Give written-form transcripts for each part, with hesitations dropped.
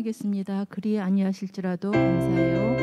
찬양하겠습니다. 그리 아니하실지라도 감사해요.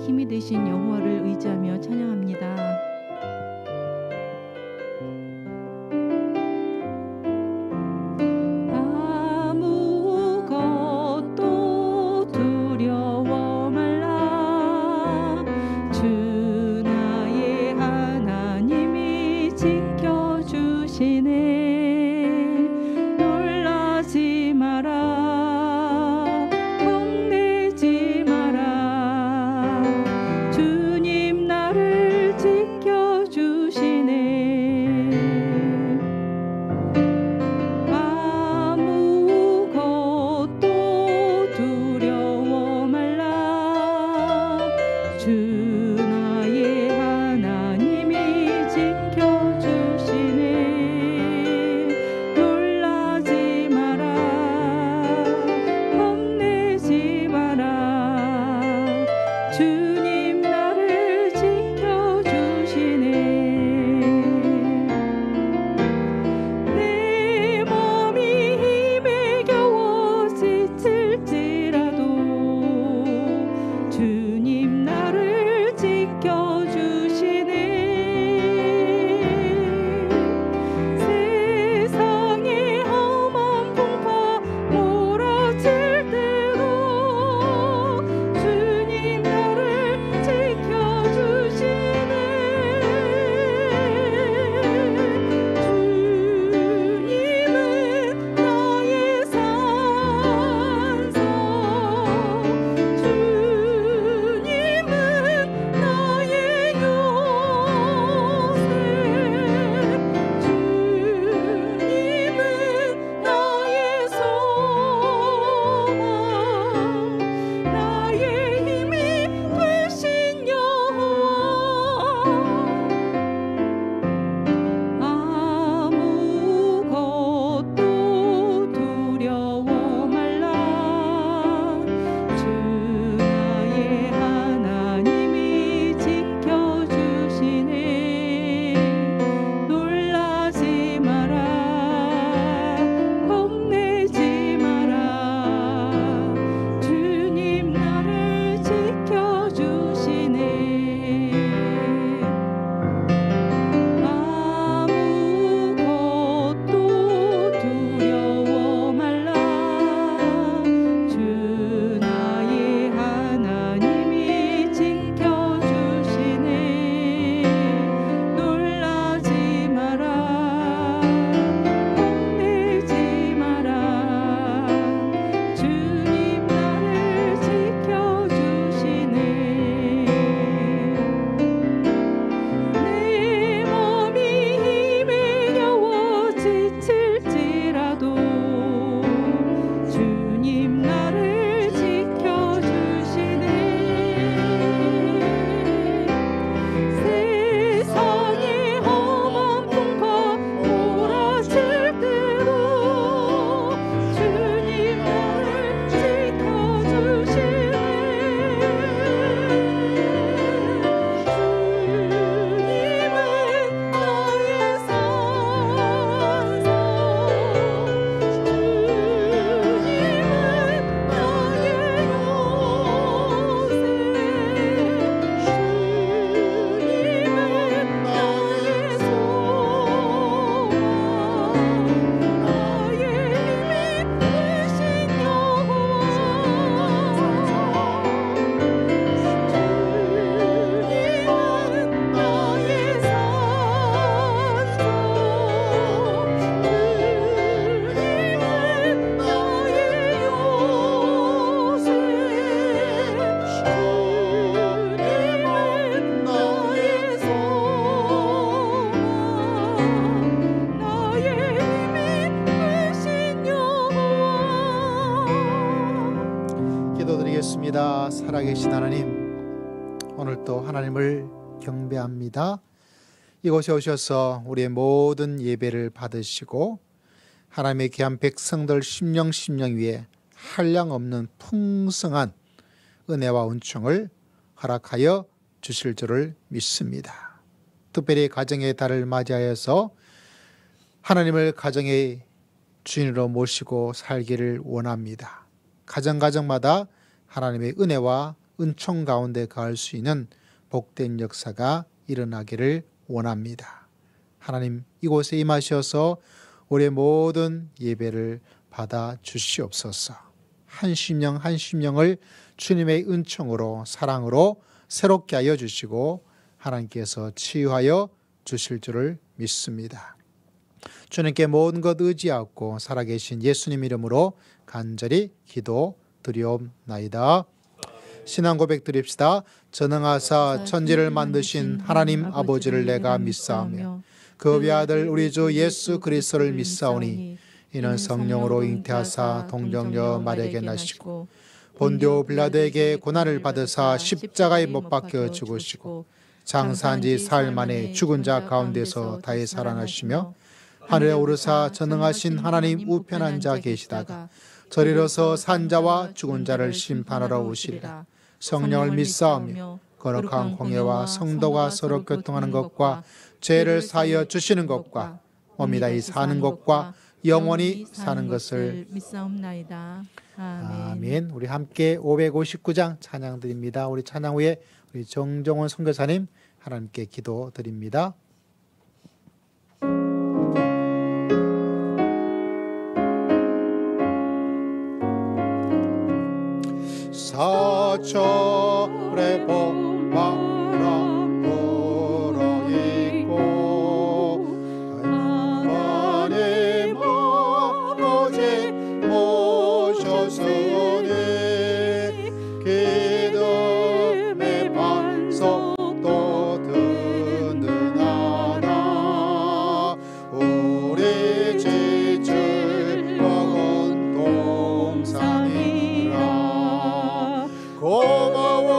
힘이 되신 여호와를 의지하며 찬양합니다. 아무것도 두려워 말라. 주 나의 하나님이 지켜주시네. 놀라지 마라. 겁내지 마라. 주님 나를 지켜주시네. 아무것도 두려워 말라. 주 나의 하나님이 지켜주시네. 놀라지 마라. 겁내지 마라. 주님 나를 지켜주시네. 내 몸이 힘에 겨워 지칠지라도 주님 나를 살아계신 하나님, 오늘 또 하나님을 경배합니다. 이곳에 오셔서 우리의 모든 예배를 받으시고 하나님의 귀한 백성들 심령 위에 한량없는 풍성한 은혜와 은총을 허락하여 주실 줄을 믿습니다. 특별히 가정의 달을 맞이하여서 하나님을 가정의 주인으로 모시고 살기를 원합니다. 가정마다 하나님의 은혜와 은총 가운데 가할 수 있는 복된 역사가 일어나기를 원합니다. 하나님, 이곳에 임하셔서 우리의 모든 예배를 받아 주시옵소서. 한 심령을 주님의 은총으로 사랑으로 새롭게 하여 주시고 하나님께서 치유하여 주실 줄을 믿습니다. 주님께 모든 것 의지하고 살아계신 예수님 이름으로 간절히 기도드리옵나이다. 신앙 고백 드립시다. 전능하사 천지를 만드신 하나님 아버지를 내가 믿사오며 그 외아들 우리 주 예수 그리스도를 믿사오니 이는 성령으로 잉태하사 동정녀 마리아에게 나시고 본디오 빌라도에게 고난을 받으사 십자가에 못 박혀 죽으시고 장사한 지 사흘 만에 죽은 자 가운데서 다시 살아나시며 하늘에 오르사 전능하신 하나님 우편 앉아 계시다가 저리로서 산자와 죽은 자를 심판하러 오시리라. 성령을 믿사오며 거룩한 공예와 성도가 서로 교통하는 것과 죄를 사하여 주시는 것과 몸이 다시 사는 것과 영원히 사는 것을 믿사옵나이다. 아멘. 우리 함께 559장 찬양 드립니다. 우리 찬양 후에 우리 정정원 선교사님 하나님께 기도 드립니다. 사철의 봄바람 불어있고 하나님 아버지 모셨으니 기쁨의 반석도 든든하다. 우리 지칠 먹은 동산이라 고마워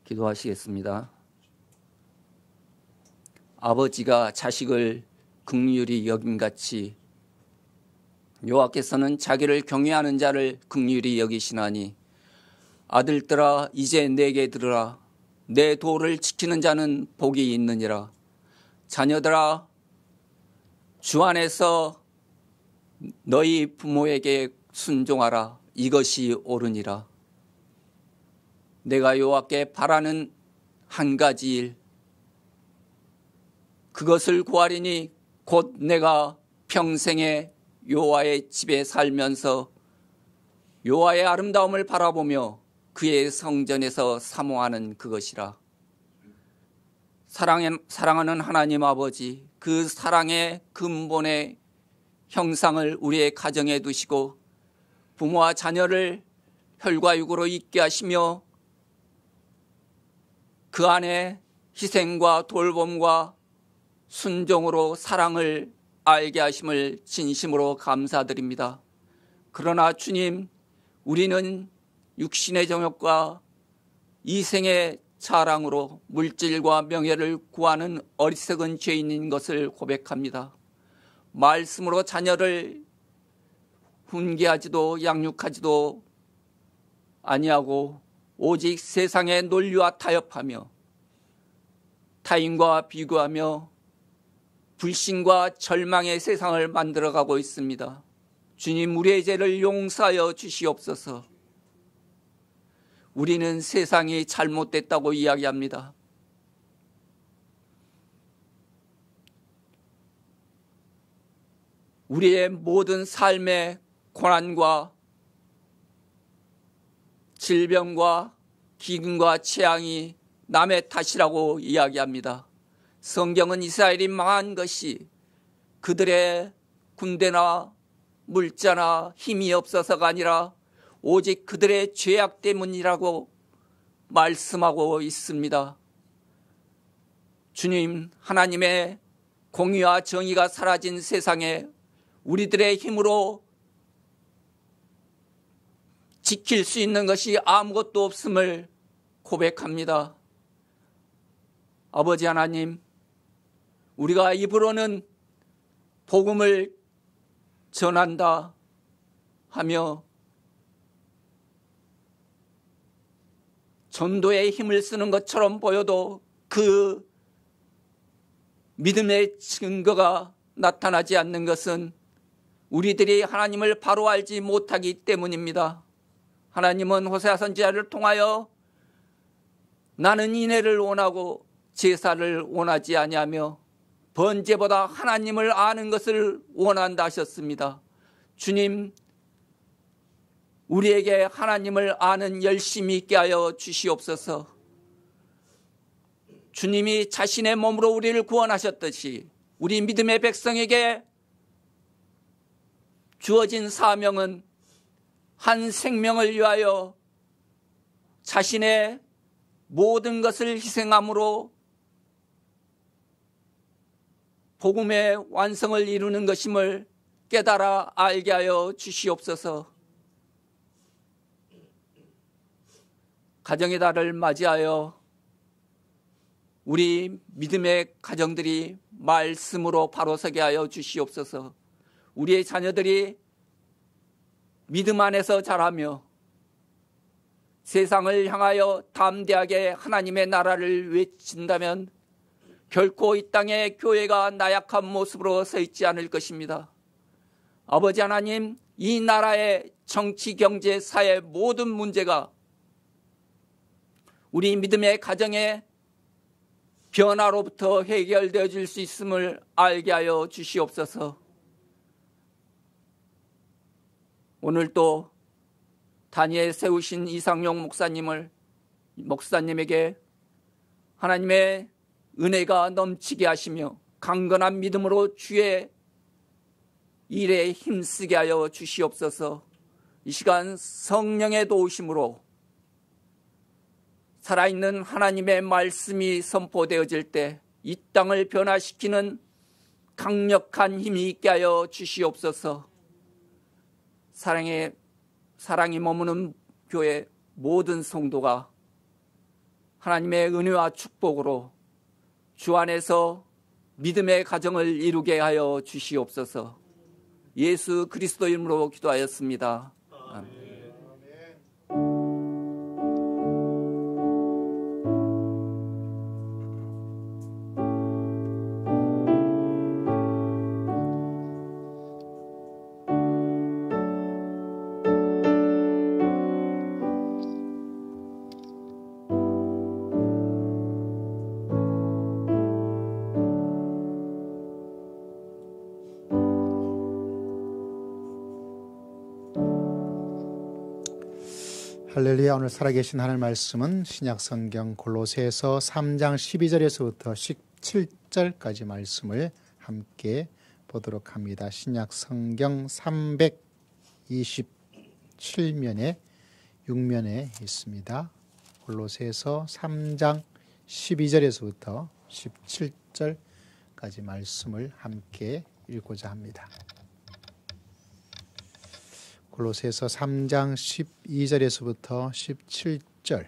기도하시겠습니다. 아버지가 자식을 긍휼히 여김같이 여호와께서는 자기를 경외하는 자를 긍휼히 여기시나니 아들들아 이제 내게 들으라. 내 도를 지키는 자는 복이 있느니라. 자녀들아 주 안에서 너희 부모에게 순종하라. 이것이 옳으니라. 내가 여호와께 바라는 한 가지 일, 그것을 구하리니 곧 내가 평생에 여호와의 집에 살면서 여호와의 아름다움을 바라보며 그의 성전에서 사모하는 그것이라. 사랑하는 하나님 아버지, 그 사랑의 근본의 형상을 우리의 가정에 두시고 부모와 자녀를 혈과 육으로 있게 하시며 그 안에 희생과 돌봄과 순종으로 사랑을 알게 하심을 진심으로 감사드립니다. 그러나 주님, 우리는 육신의 정욕과 이생의 자랑으로 물질과 명예를 구하는 어리석은 죄인인 것을 고백합니다. 말씀으로 자녀를 훈계하지도 양육하지도 아니하고 오직 세상의 논리와 타협하며 타인과 비교하며 불신과 절망의 세상을 만들어가고 있습니다. 주님, 우리의 죄를 용서하여 주시옵소서. 우리는 세상이 잘못됐다고 이야기합니다. 우리의 모든 삶의 고난과 질병과 기근과 재앙이 남의 탓이라고 이야기합니다. 성경은 이스라엘이 망한 것이 그들의 군대나 물자나 힘이 없어서가 아니라 오직 그들의 죄악 때문이라고 말씀하고 있습니다. 주님, 하나님의 공의와 정의가 사라진 세상에 우리들의 힘으로 지킬 수 있는 것이 아무것도 없음을 고백합니다. 아버지 하나님, 우리가 입으로는 복음을 전한다 하며 전도에 힘을 쓰는 것처럼 보여도 그 믿음의 증거가 나타나지 않는 것은 우리들이 하나님을 바로 알지 못하기 때문입니다. 하나님은 호세아 선지자를 통하여 나는 인애를 원하고 제사를 원하지 아니하며 번제보다 하나님을 아는 것을 원한다 하셨습니다. 주님, 우리에게 하나님을 아는 열심이 있게 하여 주시옵소서. 주님이 자신의 몸으로 우리를 구원하셨듯이 우리 믿음의 백성에게 주어진 사명은 한 생명을 위하여 자신의 모든 것을 희생함으로 복음의 완성을 이루는 것임을 깨달아 알게 하여 주시옵소서. 가정의 달을 맞이하여 우리 믿음의 가정들이 말씀으로 바로 서게 하여 주시옵소서. 우리의 자녀들이 믿음 안에서 자라며 세상을 향하여 담대하게 하나님의 나라를 외친다면 결코 이 땅에 교회가 나약한 모습으로 서 있지 않을 것입니다. 아버지 하나님, 이 나라의 정치, 경제, 사회 모든 문제가 우리 믿음의 가정의 변화로부터 해결되어 줄 수 있음을 알게 하여 주시옵소서. 오늘 또 단위에 세우신 이상용 목사님에게 하나님의 은혜가 넘치게 하시며 강건한 믿음으로 주의 일에 힘쓰게 하여 주시옵소서. 이 시간 성령의 도우심으로 살아있는 하나님의 말씀이 선포되어질 때 이 땅을 변화시키는 강력한 힘이 있게 하여 주시옵소서. 사랑이 머무는 교회 모든 성도가 하나님의 은혜와 축복으로 주 안에서 믿음의 가정을 이루게 하여 주시옵소서. 예수 그리스도 이름으로 기도하였습니다. 아멘. 할렐루야. 오늘 살아계신 하나님 말씀은 신약성경 골로새서 3장 12절에서부터 17절까지 말씀을 함께 보도록 합니다. 신약성경 327면에 6면에 있습니다. 골로새서 3장 12절에서부터 17절까지 말씀을 함께 읽고자 합니다. 골로새서 3장 12절에서부터 17절.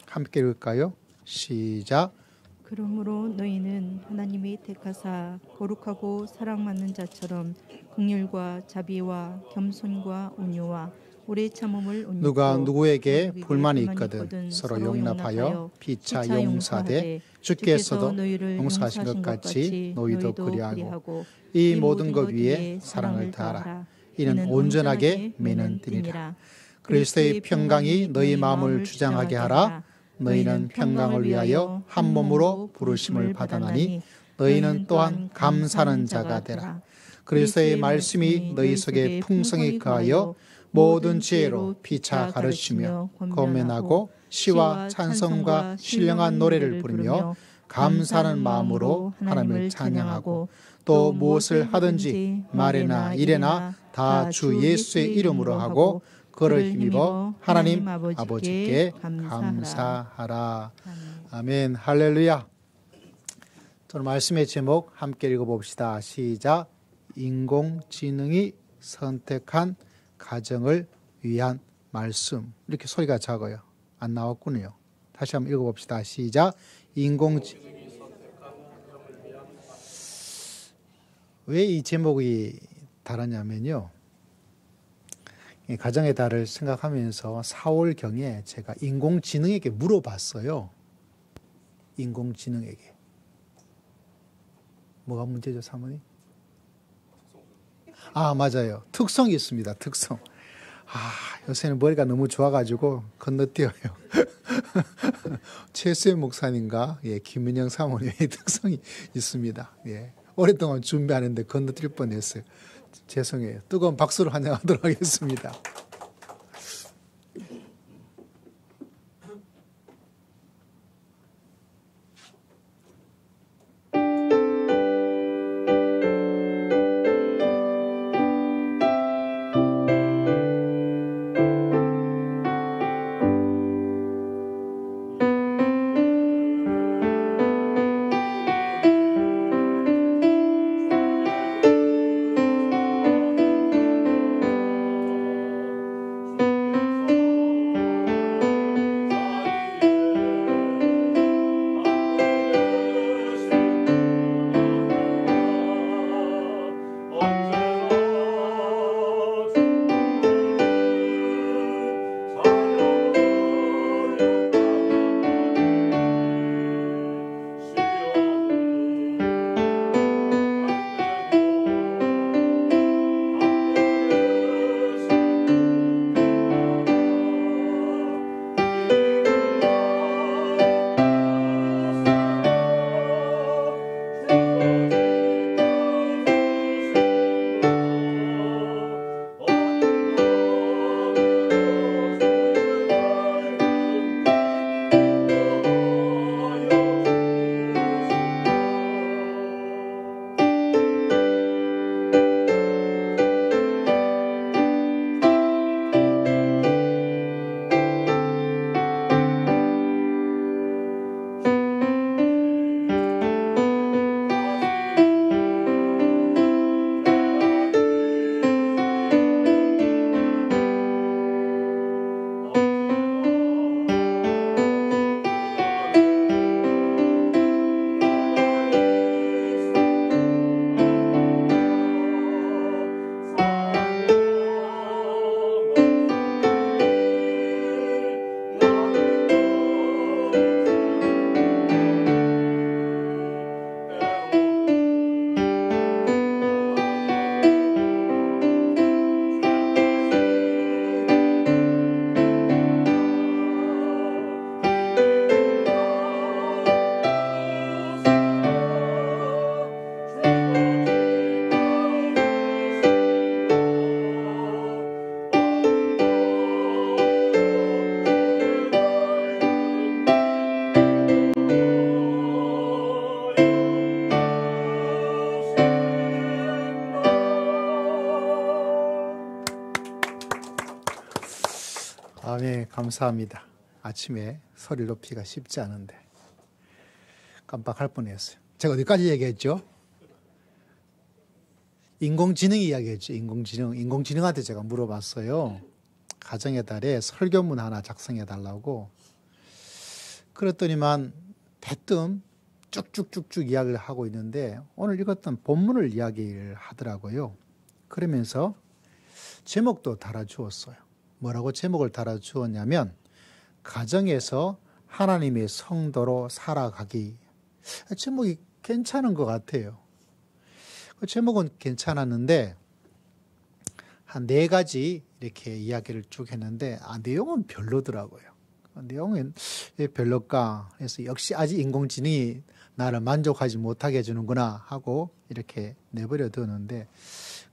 함께 읽을까요? 시작. 그러므로 너희는 하나님이 택하사 거룩하고 사랑받는 자처럼 긍휼과 자비와 겸손과 온유와 오래 참음을 온유고 누가 누구에게 불만이 있거든 서로 용납하여 피차 용서하되 주께서도 용서하신 것 같이 너희도 그리하고 이 모든 것 위에 사랑을 다하라. 이는 온전하게 매는 띠니라. 그리스도의 평강이 너희 마음을 주장하게 하라. 너희는 평강을 위하여 한 몸으로 부르심을 받았나니 너희는 또한 감사하는 자가 되라. 그리스도의 말씀이 너희 속에 풍성히 거하여 모든 지혜로 피차 가르치며 권면하고 시와 찬송과 신령한 노래를 부르며 감사하는 마음으로 하나님을 찬양하고 또 무엇을 하든지 말이나 일에나 다 주 예수의 이름으로 하고 그를 힘입어 하나님 아버지께 감사하라. 아멘. 할렐루야. 오늘 말씀의 제목 함께 읽어봅시다. 시작. 인공지능이 선택한 가정을 위한 말씀. 이렇게 소리가 작아요. 안 나왔군요. 다시 한번 읽어봅시다. 시작. 왜 이 제목이 다르냐면요. 이 가정의 달을 생각하면서 4월경에 제가 인공지능에게 물어봤어요. 인공지능에게. 뭐가 문제죠, 사모님? 아, 맞아요. 특성이 있습니다. 특성. 요새는 머리가 너무 좋아가지고 건너뛰어요. 최수연 목사님과 김은영 사모님의 특성이 있습니다. 오랫동안 준비하는데 건너뛸 뻔했어요. 죄송해요. 뜨거운 박수로 환영하도록 하겠습니다. 감사합니다. 아침에 소리 높이가 쉽지 않은데 깜빡할 뻔했어요. 제가 어디까지 얘기했죠? 인공지능 이야기했죠. 인공지능한테 제가 물어봤어요. 가정의 달에 설교문 하나 작성해 달라고. 그랬더니만 대뜸 쭉쭉쭉쭉 이야기를 하고 있는데 오늘 읽었던 본문을 이야기를 하더라고요. 그러면서 제목도 달아주었어요. 뭐라고 제목을 달아주었냐면 가정에서 하나님의 성도로 살아가기. 제목이 괜찮은 것 같아요. 그 제목은 괜찮았는데 한 4가지 이렇게 이야기를 쭉 했는데 내용은 별로더라고요. 내용은 왜 별로일까? 그래서 역시 아직 인공지능이 나를 만족하지 못하게 해주는구나 하고 이렇게 내버려 두는데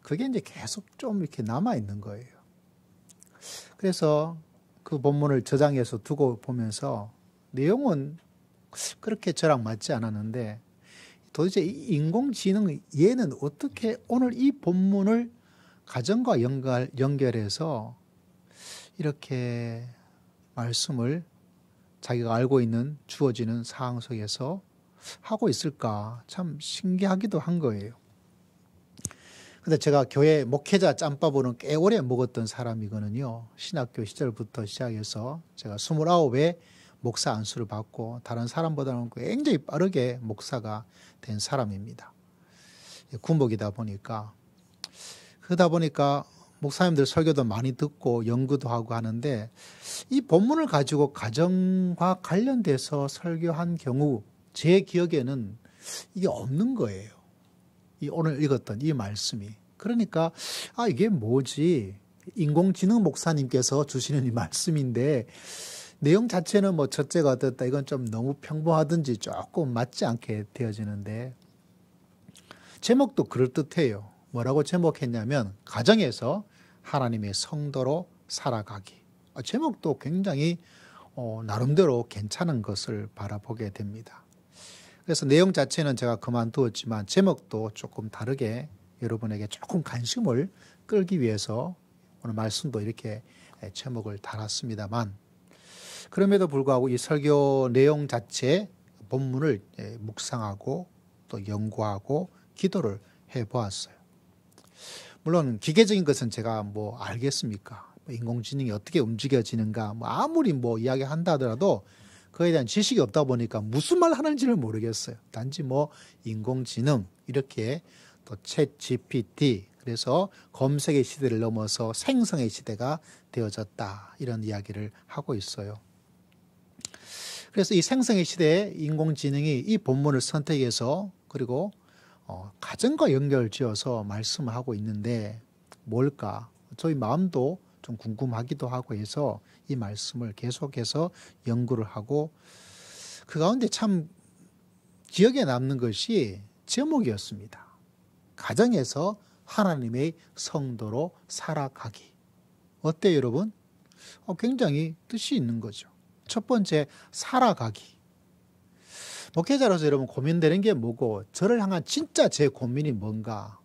그게 이제 계속 좀 이렇게 남아있는 거예요. 그래서 그 본문을 저장해서 두고 보면서 내용은 그렇게 저랑 맞지 않았는데 도대체 이 인공지능 얘는 어떻게 오늘 이 본문을 가정과 연결해서 이렇게 말씀을 자기가 알고 있는 주어지는 상황 속에서 하고 있을까 참 신기하기도 한 거예요. 근데 제가 교회 목회자 짬밥으로는 꽤 오래 먹었던 사람이거든요. 신학교 시절부터 시작해서 제가 29에 목사 안수를 받고 다른 사람보다는 굉장히 빠르게 목사가 된 사람입니다. 군복이다 보니까. 그러다 보니까 목사님들 설교도 많이 듣고 연구도 하고 하는데 이 본문을 가지고 가정과 관련돼서 설교한 경우 제 기억에는 이게 없는 거예요. 이 오늘 읽었던 이 말씀이. 그러니까 이게 뭐지? 인공지능 목사님께서 주시는 이 말씀인데 내용 자체는 뭐 첫째가 어떻다 이건 좀 너무 평범하든지 조금 맞지 않게 되어지는데 제목도 그럴듯해요. 뭐라고 제목했냐면 가정에서 하나님의 성도로 살아가기. 제목도 굉장히 나름대로 괜찮은 것을 바라보게 됩니다. 그래서 내용 자체는 제가 그만두었지만 제목도 조금 다르게 여러분에게 조금 관심을 끌기 위해서 오늘 말씀도 이렇게 제목을 달았습니다만 그럼에도 불구하고 이 설교 내용 자체 본문을 묵상하고 또 연구하고 기도를 해보았어요. 물론 기계적인 것은 제가 뭐 알겠습니까? 인공지능이 어떻게 움직여지는가 아무리 이야기한다 하더라도 그에 대한 지식이 없다 보니까 무슨 말 하는지를 모르겠어요. 단지 인공지능 이렇게 또 챗 GPT 그래서 검색의 시대를 넘어서 생성의 시대가 되어졌다 이런 이야기를 하고 있어요. 그래서 이 생성의 시대에 인공지능이 이 본문을 선택해서 그리고 가정과 연결지어서 말씀을 하고 있는데 뭘까? 저희 마음도 좀 궁금하기도 하고 해서 이 말씀을 계속해서 연구를 하고 그 가운데 참 기억에 남는 것이 제목이었습니다. 가정에서 하나님의 성도로 살아가기. 어때요, 여러분? 굉장히 뜻이 있는 거죠. 첫 번째, 살아가기. 목회자로서 여러분 고민되는 게 뭐고 저를 향한 진짜 제 고민이 뭔가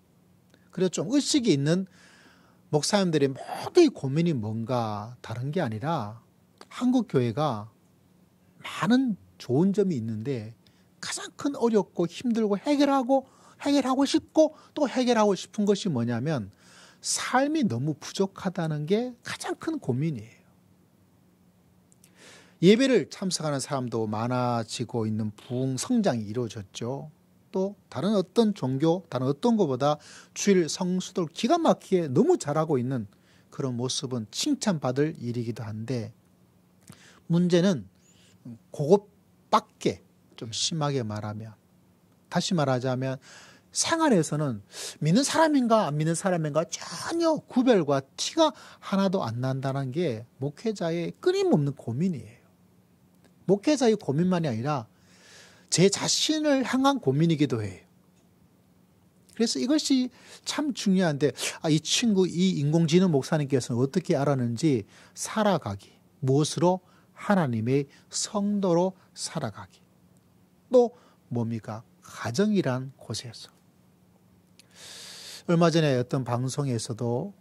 그래서 좀 의식이 있는 목사님들이 모두 고민이 뭔가 다른 게 아니라 한국 교회가 많은 좋은 점이 있는데 가장 큰 어렵고 힘들고 해결하고 싶고 또 해결하고 싶은 것이 뭐냐면 삶이 너무 부족하다는 게 가장 큰 고민이에요. 예배를 참석하는 사람도 많아지고 있는 부흥 성장이 이루어졌죠. 또 다른 어떤 종교, 다른 어떤 것보다 주일 성수들 기가 막히게 너무 잘하고 있는 그런 모습은 칭찬받을 일이기도 한데 문제는 그것밖에 좀 심하게 말하면 다시 말하자면 생활에서는 믿는 사람인가 안 믿는 사람인가 전혀 구별과 티가 하나도 안 난다는 게 목회자의 끊임없는 고민이에요. 목회자의 고민만이 아니라 제 자신을 향한 고민이기도 해요. 그래서 이것이 참 중요한데 이 인공지능 목사님께서는 어떻게 알았는지 살아가기. 무엇으로? 하나님의 성도로 살아가기. 또 뭡니까? 가정이란 곳에서. 얼마 전에 어떤 방송에서도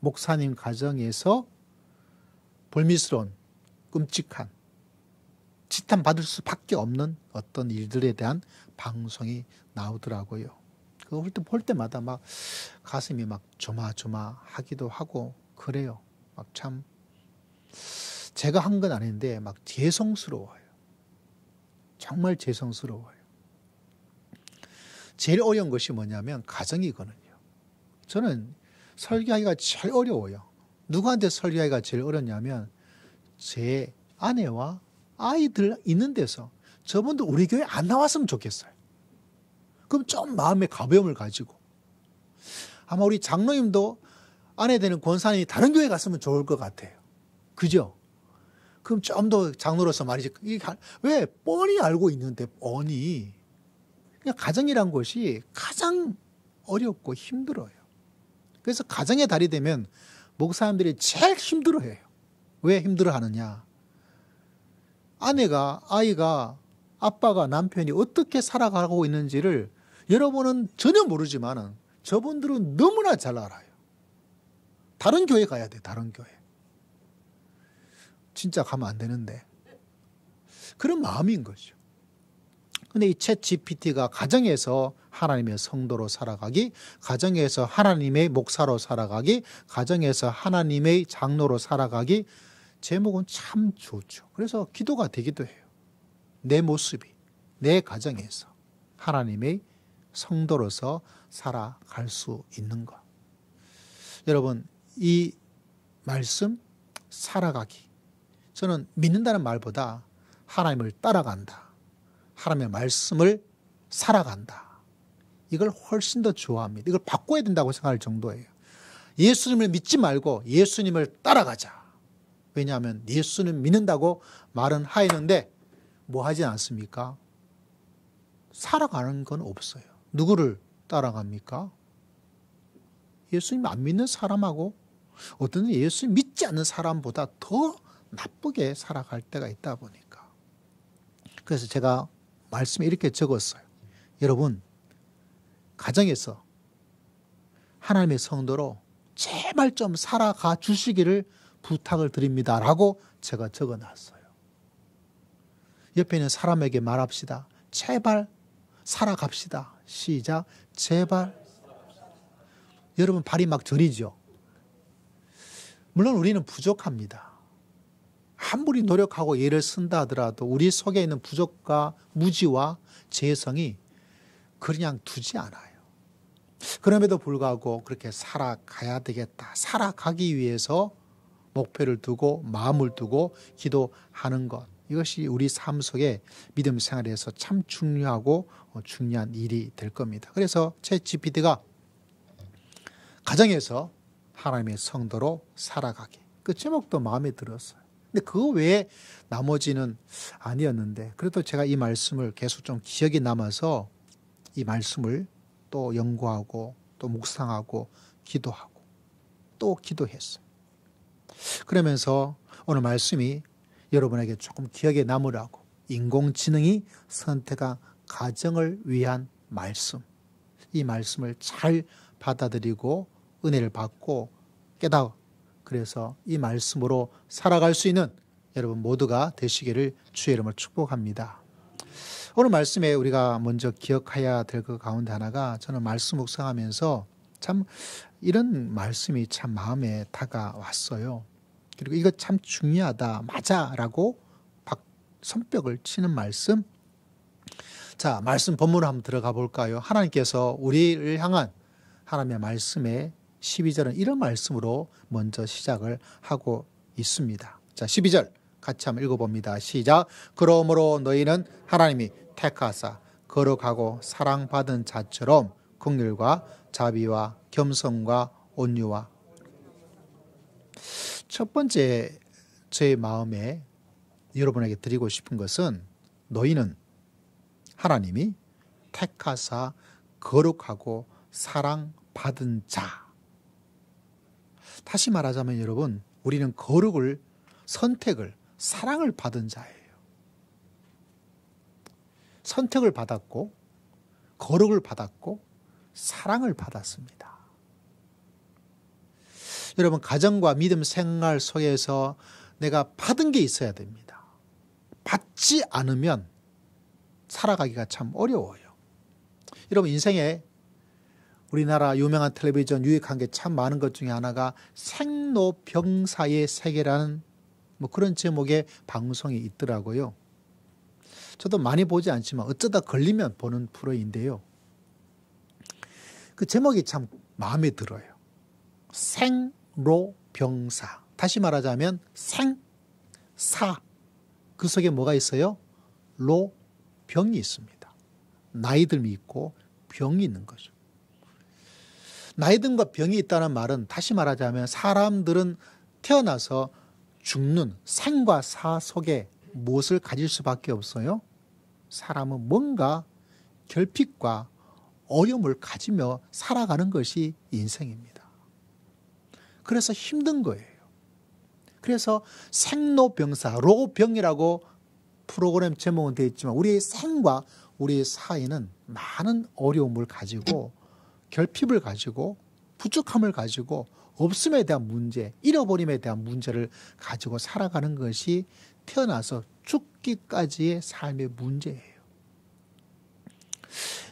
목사님 가정에서 불미스러운 끔찍한 지탄받을 수밖에 없는 어떤 일들에 대한 방송이 나오더라고요. 그거 볼 때마다 막 가슴이 막 조마조마하기도 하고 그래요. 막 참 제가 한 건 아닌데 막 죄송스러워요. 정말 죄송스러워요. 제일 어려운 것이 뭐냐면 가정이거든요. 저는 설교하기가 제일 어려워요. 누구한테 설교하기가 제일 어렵냐면 제 아내와 아이들 있는 데서 저분도 우리 교회 안 나왔으면 좋겠어요. 그럼 좀 마음의 가벼움을 가지고 아마 우리 장로님도 아내 되는 권사님이 다른 교회 갔으면 좋을 것 같아요. 그죠? 그럼 좀 더 장로로서 말이지. 왜? 뻔히 알고 있는데 뻔히. 그냥 가정이란 것이 가장 어렵고 힘들어요. 그래서 가정의 달이 되면 목사님들이 제일 힘들어해요. 왜 힘들어하느냐? 아내가, 아이가, 아빠가, 남편이 어떻게 살아가고 있는지를 여러분은 전혀 모르지만은 저분들은 너무나 잘 알아요. 다른 교회 가야 돼, 다른 교회. 진짜 가면 안 되는데. 그런 마음인 거죠. 근데 이 챗 GPT가 가정에서 하나님의 성도로 살아가기, 가정에서 하나님의 목사로 살아가기, 가정에서 하나님의 장로로 살아가기, 제목은 참 좋죠. 그래서 기도가 되기도 해요. 내 모습이 내 가정에서 하나님의 성도로서 살아갈 수 있는 것. 여러분, 이 말씀 살아가기. 저는 믿는다는 말보다 하나님을 따라간다. 하나님의 말씀을 살아간다. 이걸 훨씬 더 좋아합니다. 이걸 바꿔야 된다고 생각할 정도예요. 예수님을 믿지 말고 예수님을 따라가자. 왜냐하면 예수는 믿는다고 말은 하였는데 뭐 하지 않습니까? 살아가는 건 없어요. 누구를 따라갑니까? 예수님 안 믿는 사람하고 어떤 예수님 믿지 않는 사람보다 더 나쁘게 살아갈 때가 있다 보니까. 그래서 제가 말씀에 이렇게 적었어요. 여러분, 가정에서 하나님의 성도로 제발 좀 살아가 주시기를 부탁을 드립니다. 라고 제가 적어놨어요. 옆에 있는 사람에게 말합시다. 제발 살아갑시다. 시작. 제발. 여러분 발이 막 저리죠. 물론 우리는 부족합니다. 아무리 노력하고 애를 쓴다 하더라도 우리 속에 있는 부족과 무지와 죄성이 그냥 두지 않아요. 그럼에도 불구하고 그렇게 살아가야 되겠다. 살아가기 위해서 목표를 두고 마음을 두고 기도하는 것. 이것이 우리 삶 속에 믿음 생활에서 참 중요하고 중요한 일이 될 겁니다. 그래서 챗 GPT가 가정에서 하나님의 성도로 살아가기. 그 제목도 마음에 들었어요. 근데 그 외에 나머지는 아니었는데 그래도 제가 이 말씀을 계속 좀 기억이 남아서 이 말씀을 또 연구하고 또 묵상하고 기도하고 또 기도했어요. 그러면서 오늘 말씀이 여러분에게 조금 기억에 남으라고 인공지능이 선택한 가정을 위한 말씀. 이 말씀을 잘 받아들이고 은혜를 받고 깨닫고 그래서 이 말씀으로 살아갈 수 있는 여러분 모두가 되시기를 주의 이름으로 축복합니다. 오늘 말씀에 우리가 먼저 기억해야 될 것 가운데 하나가 저는 말씀 묵상하면서 참 이런 말씀이 참 마음에 다가왔어요. 그리고 이거 참 중요하다, 맞아라고 손뼉을 치는 말씀. 자, 말씀 본문으로 한번 들어가 볼까요? 하나님께서 우리를 향한 하나님의 말씀에 12절은 이런 말씀으로 먼저 시작을 하고 있습니다. 자, 12절 같이 한번 읽어봅니다. 시작. 그러므로 너희는 하나님이 택하사 거룩하고 사랑받은 자처럼 긍휼과 자비와 겸손과 온유와. 첫 번째 제 마음에 여러분에게 드리고 싶은 것은 너희는 하나님이 택하사 거룩하고 사랑받은 자. 다시 말하자면 여러분, 우리는 거룩을, 선택을, 사랑을 받은 자예요. 선택을 받았고, 거룩을 받았고, 사랑을 받았습니다. 여러분, 가정과 믿음 생활 속에서 내가 받은 게 있어야 됩니다. 받지 않으면 살아가기가 참 어려워요. 여러분, 인생에 우리나라 유명한 텔레비전 유익한 게 참 많은 것 중에 하나가 생로병사의 세계라는 그런 제목의 방송이 있더라고요. 저도 많이 보지 않지만 어쩌다 걸리면 보는 프로인데요. 그 제목이 참 마음에 들어요. 생로병사. 다시 말하자면 생사. 그 속에 뭐가 있어요? 로, 병이 있습니다. 나이듦이 있고 병이 있는 거죠. 나이듦과 병이 있다는 말은 다시 말하자면 사람들은 태어나서 죽는 생과 사 속에 무엇을 가질 수밖에 없어요? 사람은 뭔가 결핍과 어려움을 가지며 살아가는 것이 인생입니다. 그래서 힘든 거예요. 그래서 생로병사, 로병이라고 프로그램 제목은 되어 있지만 우리의 생과 우리의 사이는 많은 어려움을 가지고 결핍을 가지고 부족함을 가지고 없음에 대한 문제, 잃어버림에 대한 문제를 가지고 살아가는 것이 태어나서 죽기까지의 삶의 문제예요.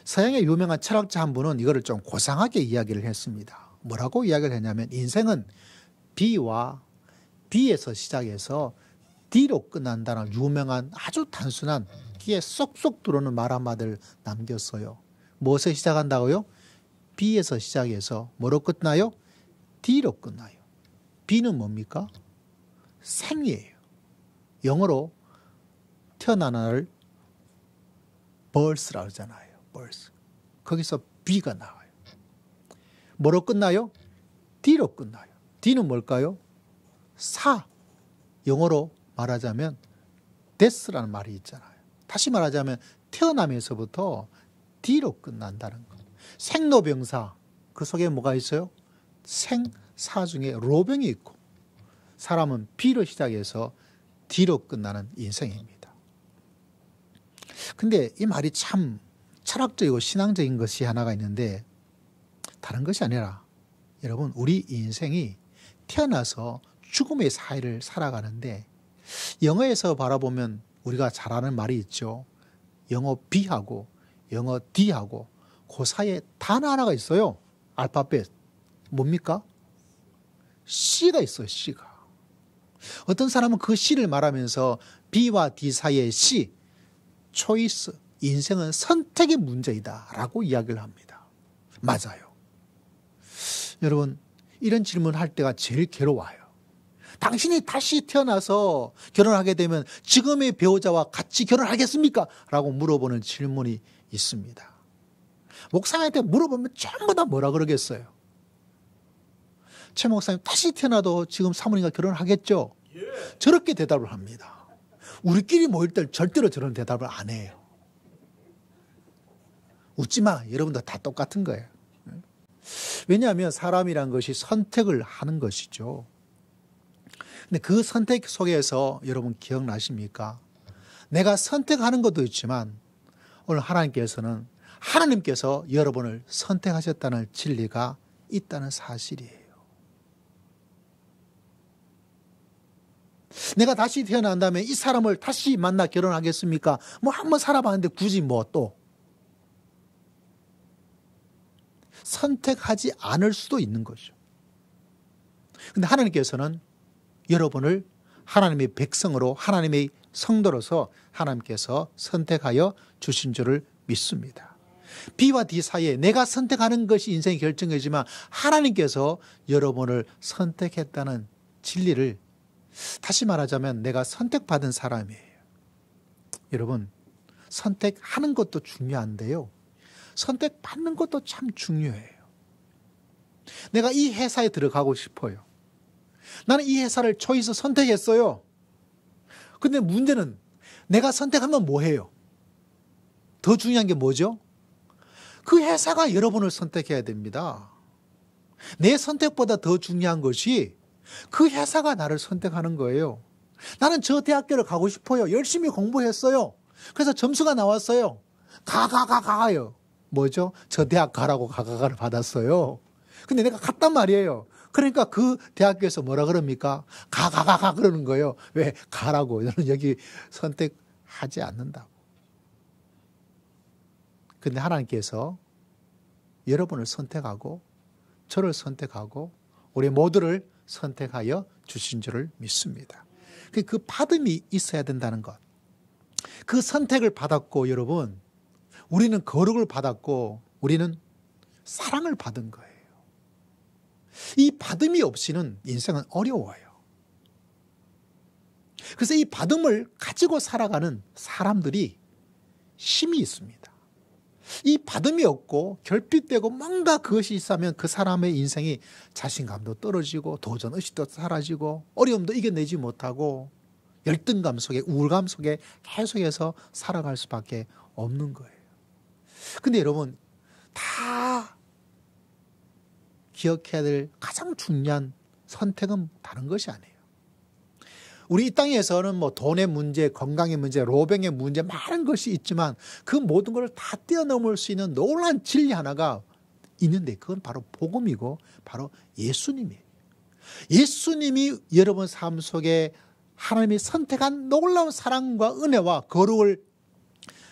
서양의 유명한 철학자 한 분은 이거를 좀 고상하게 이야기를 했습니다. 뭐라고 이야기를 했냐면 인생은 B와 D에서 시작해서 D로 끝난다는 유명한 아주 단순한 귀에 쏙쏙 들어오는 말 한마디를 남겼어요. 무엇에 시작한다고요? B에서 시작해서 뭐로 끝나요? D로 끝나요. B는 뭡니까? 생이에요. 영어로 태어나는 날을 birth라고 하잖아요. birth. 거기서 B가 나와요. 뭐로 끝나요? D로 끝나요. D는 뭘까요? 사. 영어로 말하자면 death라는 말이 있잖아요. 다시 말하자면 태어나면서부터 D로 끝난다는 것. 생로병사, 그 속에 뭐가 있어요? 생사 중에 로병이 있고 사람은 B로 시작해서 D로 끝나는 인생입니다. 근데 이 말이 참 철학적이고 신앙적인 것이 하나가 있는데 다른 것이 아니라 여러분 우리 인생이 태어나서 죽음의 사이를 살아가는데 영어에서 바라보면 우리가 잘 아는 말이 있죠. 영어 B하고 영어 D하고 그 사이에 단어 하나가 있어요. 알파벳. 뭡니까? C가 있어요. C가. 어떤 사람은 그 C를 말하면서 B와 D 사이의 C, 초이스, 인생은 선택의 문제이다 라고 이야기를 합니다. 맞아요. 여러분 이런 질문할 때가 제일 괴로워요. 당신이 다시 태어나서 결혼하게 되면 지금의 배우자와 같이 결혼하겠습니까? 라고 물어보는 질문이 있습니다. 목사님한테 물어보면 전부 다 뭐라 그러겠어요? 최 목사님 다시 태어나도 지금 사모님과 결혼하겠죠? 저렇게 대답을 합니다. 우리끼리 모일 때 절대로 저런 대답을 안 해요. 웃지 마. 여러분들 다 똑같은 거예요. 왜냐하면 사람이란 것이 선택을 하는 것이죠. 근데 그 선택 속에서 여러분 기억나십니까? 내가 선택하는 것도 있지만 오늘 하나님께서 여러분을 선택하셨다는 진리가 있다는 사실이에요. 내가 다시 태어난다면 이 사람을 다시 만나 결혼하겠습니까? 한번 살아봤는데 굳이 또 선택하지 않을 수도 있는 거죠. 근데 하나님께서는 여러분을 하나님의 백성으로 하나님의 성도로서 하나님께서 선택하여 주신 줄을 믿습니다. B와 D 사이에 내가 선택하는 것이 인생의 결정이지만 하나님께서 여러분을 선택했다는 진리를 다시 말하자면 내가 선택받은 사람이에요. 여러분 선택하는 것도 중요한데요. 선택받는 것도 참 중요해요. 내가 이 회사에 들어가고 싶어요. 나는 이 회사를 초이스 선택했어요. 근데 문제는 내가 선택하면 뭐해요? 더 중요한 게 뭐죠? 그 회사가 여러분을 선택해야 됩니다. 내 선택보다 더 중요한 것이 그 회사가 나를 선택하는 거예요. 나는 저 대학교를 가고 싶어요. 열심히 공부했어요. 그래서 점수가 나왔어요. 가요. 뭐죠? 저 대학 가라고 가가를 받았어요. 근데 내가 갔단 말이에요. 그러니까 그 대학교에서 뭐라 그럽니까? 가 그러는 거예요. 왜? 가라고. 너는 여기 선택하지 않는다고. 근데 하나님께서 여러분을 선택하고 저를 선택하고 우리 모두를 선택하여 주신 줄을 믿습니다. 그 받음이 있어야 된다는 것. 그 선택을 받았고 여러분, 우리는 거룩을 받았고 우리는 사랑을 받은 거예요. 이 받음이 없이는 인생은 어려워요. 그래서 이 받음을 가지고 살아가는 사람들이 힘이 있습니다. 이 받음이 없고 결핍되고 뭔가 그것이 있으면 그 사람의 인생이 자신감도 떨어지고 도전 의식도 사라지고 어려움도 이겨내지 못하고 열등감 속에 우울감 속에 계속해서 살아갈 수밖에 없는 거예요. 근데 여러분 다 기억해야 될 가장 중요한 선택은 다른 것이 아니에요. 우리 이 땅에서는 뭐 돈의 문제, 건강의 문제, 로병의 문제 많은 것이 있지만 그 모든 걸 다 뛰어넘을 수 있는 놀라운 진리 하나가 있는데 그건 바로 복음이고 바로 예수님이에요. 예수님이 여러분 삶 속에 하나님이 선택한 놀라운 사랑과 은혜와 거룩을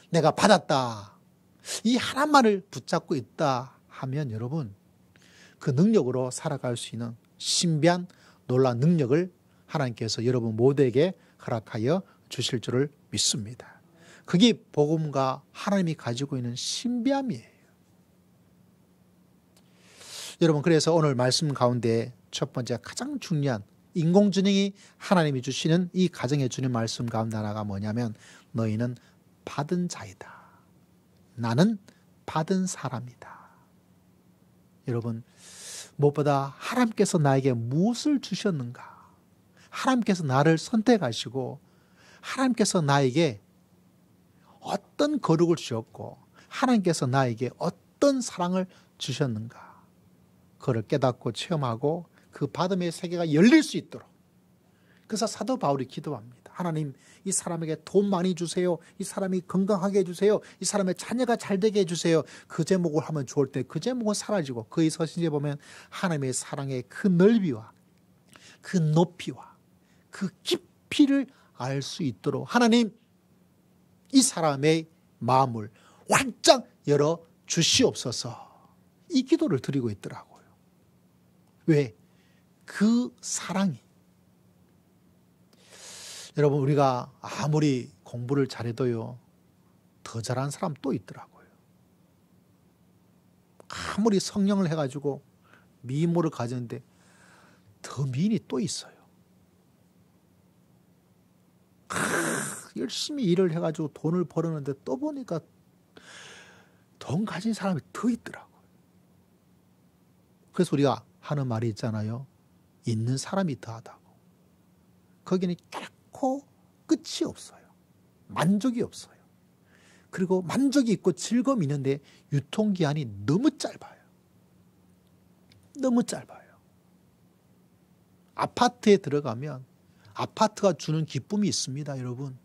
내가 받았다. 이 하나만을 붙잡고 있다 하면 여러분 그 능력으로 살아갈 수 있는 신비한 놀라운 능력을 하나님께서 여러분 모두에게 허락하여 주실 줄을 믿습니다. 그게 복음과 하나님이 가지고 있는 신비함이에요. 여러분 그래서 오늘 말씀 가운데 첫 번째 가장 중요한 인공지능이 하나님이 주시는 이 가정에 주는 말씀 가운데 하나가 뭐냐면 너희는 받은 자이다. 나는 받은 사람이다. 여러분 무엇보다 하나님께서 나에게 무엇을 주셨는가? 하나님께서 나를 선택하시고 하나님께서 나에게 어떤 거룩을 주셨고 하나님께서 나에게 어떤 사랑을 주셨는가? 그걸 깨닫고 체험하고 그 받음의 세계가 열릴 수 있도록. 그래서 사도 바울이 기도합니다. 하나님 이 사람에게 돈 많이 주세요. 이 사람이 건강하게 해주세요. 이 사람의 자녀가 잘 되게 해주세요. 그 제목을 하면 좋을 때 그 제목은 사라지고 그의 서신에 보면 하나님의 사랑의 그 넓이와 그 높이와 그 깊이를 알 수 있도록 하나님 이 사람의 마음을 활짝 열어 주시옵소서. 이 기도를 드리고 있더라고요. 왜? 그 사랑이. 여러분 우리가 아무리 공부를 잘해도요 더 잘하는 사람 또 있더라고요. 아무리 성령을 해가지고 미모를 가졌는데 더 미인이 또 있어요. 열심히 일을 해가지고 돈을 벌었는데 또 보니까 돈 가진 사람이 더 있더라고요. 그래서 우리가 하는 말이 있잖아요. 있는 사람이 더하다고. 거기는 결코 끝이 없어요. 만족이 없어요. 그리고 만족이 있고 즐거움이 있는데 유통기한이 너무 짧아요. 너무 짧아요. 아파트에 들어가면 아파트가 주는 기쁨이 있습니다, 여러분.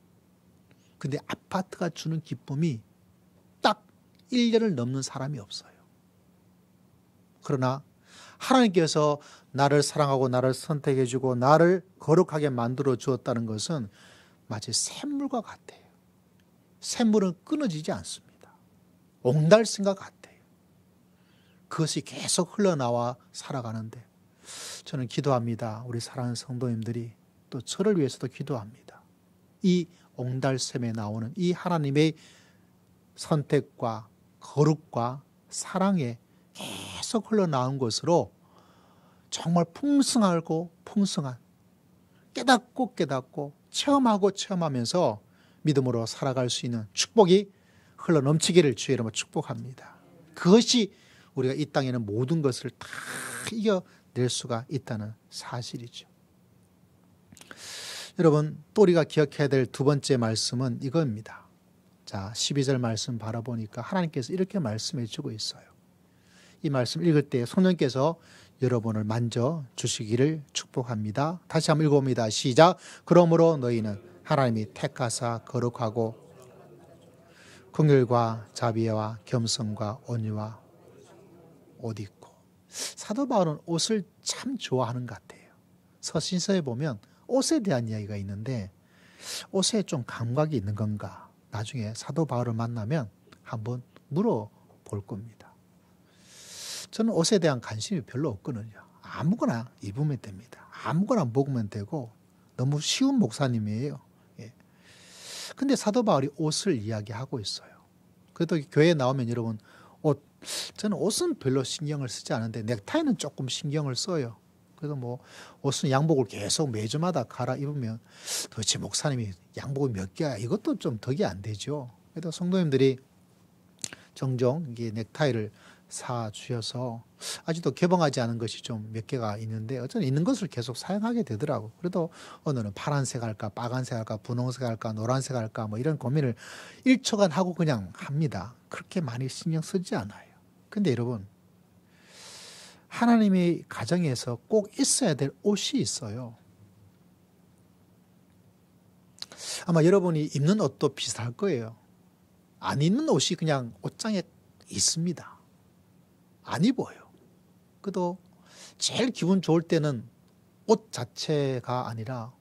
근데 아파트가 주는 기쁨이 딱 1년을 넘는 사람이 없어요. 그러나 하나님께서 나를 사랑하고 나를 선택해주고 나를 거룩하게 만들어 주었다는 것은 마치 샘물과 같아요. 샘물은 끊어지지 않습니다. 옹달샘과 같아요. 그것이 계속 흘러나와 살아가는데 저는 기도합니다. 우리 사랑하는 성도님들이 또 저를 위해서도 기도합니다. 이 옹달샘에 나오는 이 하나님의 선택과 거룩과 사랑에 계속 흘러나온 것으로 정말 풍성하고 풍성한 깨닫고 체험하고 체험하면서 믿음으로 살아갈 수 있는 축복이 흘러넘치기를 주의 이름으로 축복합니다. 그것이 우리가 이 땅에는 모든 것을 다 이겨낼 수가 있다는 사실이죠. 여러분 또 우리가 기억해야 될 두 번째 말씀은 이겁니다. 자 12절 말씀 바라보니까 하나님께서 이렇게 말씀해 주고 있어요. 이 말씀 읽을 때 성령께서 여러분을 만져 주시기를 축복합니다. 다시 한번 읽어봅니다. 시작. 그러므로 너희는 하나님이 택하사 거룩하고 긍휼과 자비와 겸손과 온유와 옷 입고. 사도 바울은 옷을 참 좋아하는 것 같아요. 서신서에 보면 옷에 대한 이야기가 있는데 옷에 좀 감각이 있는 건가? 나중에 사도 바울을 만나면 한번 물어볼 겁니다. 저는 옷에 대한 관심이 별로 없거든요. 아무거나 입으면 됩니다. 아무거나 먹으면 되고 너무 쉬운 목사님이에요. 예. 근데 사도 바울이 옷을 이야기하고 있어요. 그래도 교회에 나오면 여러분 저는 옷은 별로 신경을 쓰지 않은데 넥타이는 조금 신경을 써요. 그래서 뭐 옷은 양복을 계속 매주마다 갈아입으면 도대체 목사님이 양복이 몇 개야? 이것도 좀 덕이 안 되죠. 그래도 성도님들이 종종 이게 넥타이를 사 주셔서 아직도 개봉하지 않은 것이 좀 몇 개가 있는데 어쩌면 있는 것을 계속 사용하게 되더라고. 그래도 오늘은 파란색 할까, 빨간색 할까, 분홍색 할까, 노란색 할까 뭐 이런 고민을 1초간 하고 그냥 합니다. 그렇게 많이 신경 쓰지 않아요. 근데 여러분, 하나님의 가정에서 꼭 있어야 될 옷이 있어요. 아마 여러분이 입는 옷도 비슷할 거예요. 안 입는 옷이 그냥 옷장에 있습니다. 안 입어요. 그래도 제일 기분 좋을 때는 옷 자체가 아니라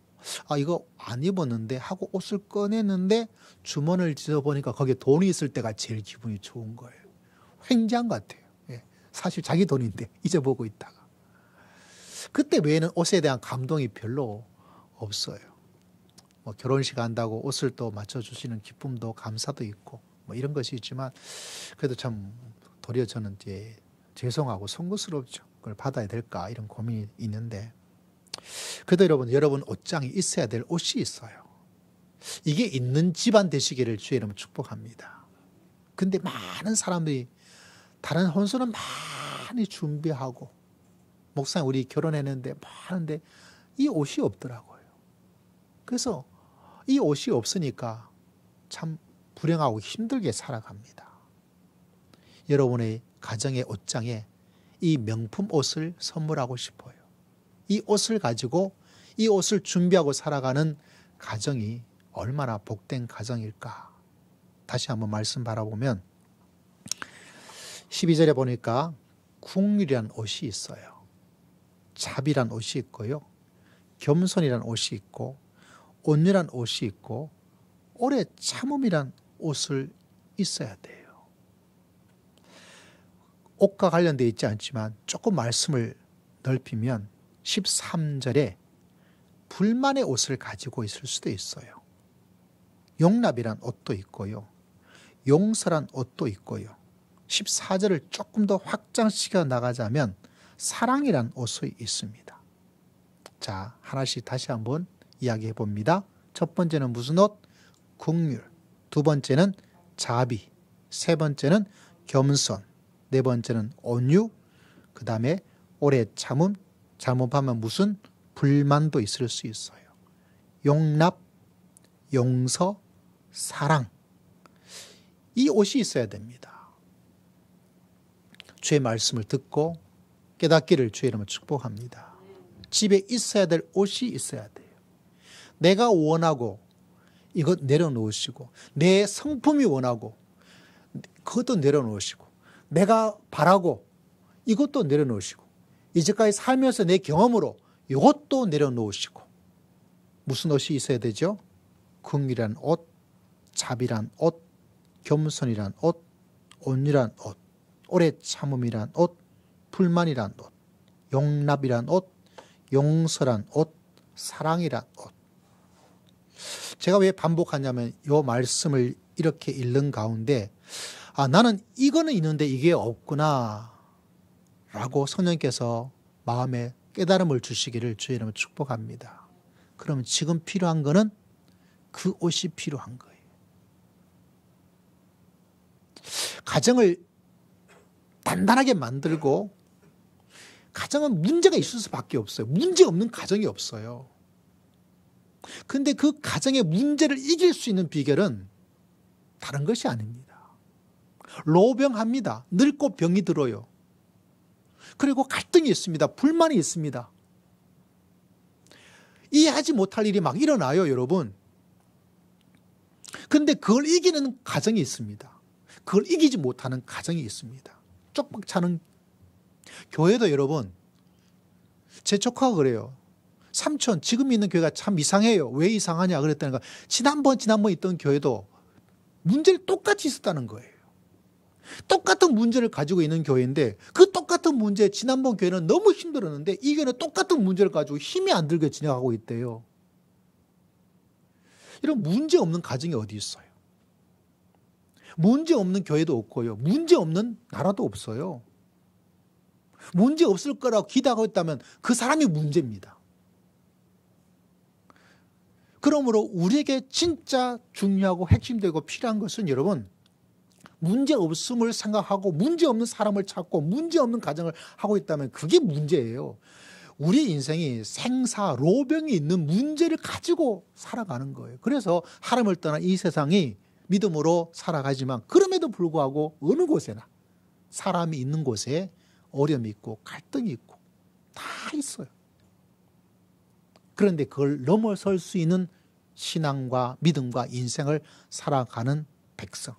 이거 안 입었는데 하고 옷을 꺼내는데 주머니를 뒤져보니까 거기에 돈이 있을 때가 제일 기분이 좋은 거예요. 횡재한 것 같아요. 예. 사실 자기 돈인데 잊어보고 있다가. 그때 외에는 옷에 대한 감동이 별로 없어요. 뭐 결혼식 한다고 옷을 또 맞춰주시는 기쁨도 감사도 있고 뭐 이런 것이 있지만 그래도 참 도리어 저는 이제 죄송하고 송구스럽죠. 그걸 받아야 될까 이런 고민이 있는데 그래도 여러분 옷장에 있어야 될 옷이 있어요. 이게 있는 집안 되시기를 주의 이름으로 축복합니다. 근데 많은 사람들이 다른 혼수는 많이 준비하고 목사님 우리 결혼했는데 많은데 이 옷이 없더라고요. 그래서 이 옷이 없으니까 참 불행하고 힘들게 살아갑니다. 여러분의 가정의 옷장에 이 명품 옷을 선물하고 싶어요. 이 옷을 가지고 이 옷을 준비하고 살아가는 가정이 얼마나 복된 가정일까. 다시 한번 말씀 바라보면 12절에 보니까 국률이란 옷이 있어요. 자비란 옷이 있고요. 겸손이란 옷이 있고 온유란 옷이 있고 오래 참음이란 옷을 있어야 돼요. 옷과 관련되어 있지 않지만 조금 말씀을 넓히면 13절에 불만의 옷을 가지고 있을 수도 있어요. 용납이란 옷도 있고요. 용서란 옷도 있고요. 14절을 조금 더 확장시켜 나가자면 사랑이란 옷이 있습니다. 자, 하나씩 다시 한번 이야기해 봅니다. 첫 번째는 무슨 옷? 긍휼. 두 번째는 자비. 세 번째는 겸손. 네 번째는 온유. 그 다음에 오래 참음. 잘못하면 무슨 불만도 있을 수 있어요. 용납, 용서, 사랑. 이 옷이 있어야 됩니다. 주의 말씀을 듣고 깨닫기를 주의 이름으로 축복합니다. 집에 있어야 될 옷이 있어야 돼요. 내가 원하고 이것 내려놓으시고 내 성품이 원하고 그것도 내려놓으시고 내가 바라고 이것도 내려놓으시고 이제까지 살면서 내 경험으로 이것도 내려놓으시고 무슨 옷이 있어야 되죠? 긍휼이란 옷, 자비란 옷, 겸손이란 옷, 온유란 옷, 오래 참음이란 옷, 불만이란 옷, 용납이란 옷, 용서란 옷, 사랑이란 옷. 제가 왜 반복하냐면 이 말씀을 이렇게 읽는 가운데 나는 이거는 있는데 이게 없구나 라고 성령께서 마음에 깨달음을 주시기를 주의 이름으로 축복합니다. 그러면 지금 필요한 거는 그 옷이 필요한 거예요. 가정을 단단하게 만들고 가정은 문제가 있을 수밖에 없어요. 문제 없는 가정이 없어요. 근데 그 가정의 문제를 이길 수 있는 비결은 다른 것이 아닙니다. 로병합니다. 늙고 병이 들어요. 그리고 갈등이 있습니다. 불만이 있습니다. 이해하지 못할 일이 막 일어나요, 여러분. 근데 그걸 이기는 가정이 있습니다. 그걸 이기지 못하는 가정이 있습니다. 쪽박 차는 교회도 여러분 제 조카가 그래요. 삼촌, 지금 있는 교회가 참 이상해요. 왜 이상하냐 그랬다니까 지난번 있던 교회도 문제를 똑같이 있었다는 거예요. 똑같은 문제를 가지고 있는 교회인데 그 똑같은 문제 지난번 교회는 너무 힘들었는데 이 교회는 똑같은 문제를 가지고 힘이 안 들게 진행하고 있대요. 이런 문제 없는 가정이 어디 있어요? 문제 없는 교회도 없고요. 문제 없는 나라도 없어요. 문제 없을 거라고 기대하고 있다면 그 사람이 문제입니다. 그러므로 우리에게 진짜 중요하고 핵심되고 필요한 것은 여러분 문제 없음을 생각하고 문제 없는 사람을 찾고 문제 없는 가정을 하고 있다면 그게 문제예요. 우리 인생이 생사로병이 있는 문제를 가지고 살아가는 거예요. 그래서 하나님을 떠난 이 세상이 믿음으로 살아가지만 그럼에도 불구하고 어느 곳에나 사람이 있는 곳에 어려움이 있고 갈등이 있고 다 있어요. 그런데 그걸 넘어설 수 있는 신앙과 믿음과 인생을 살아가는 백성.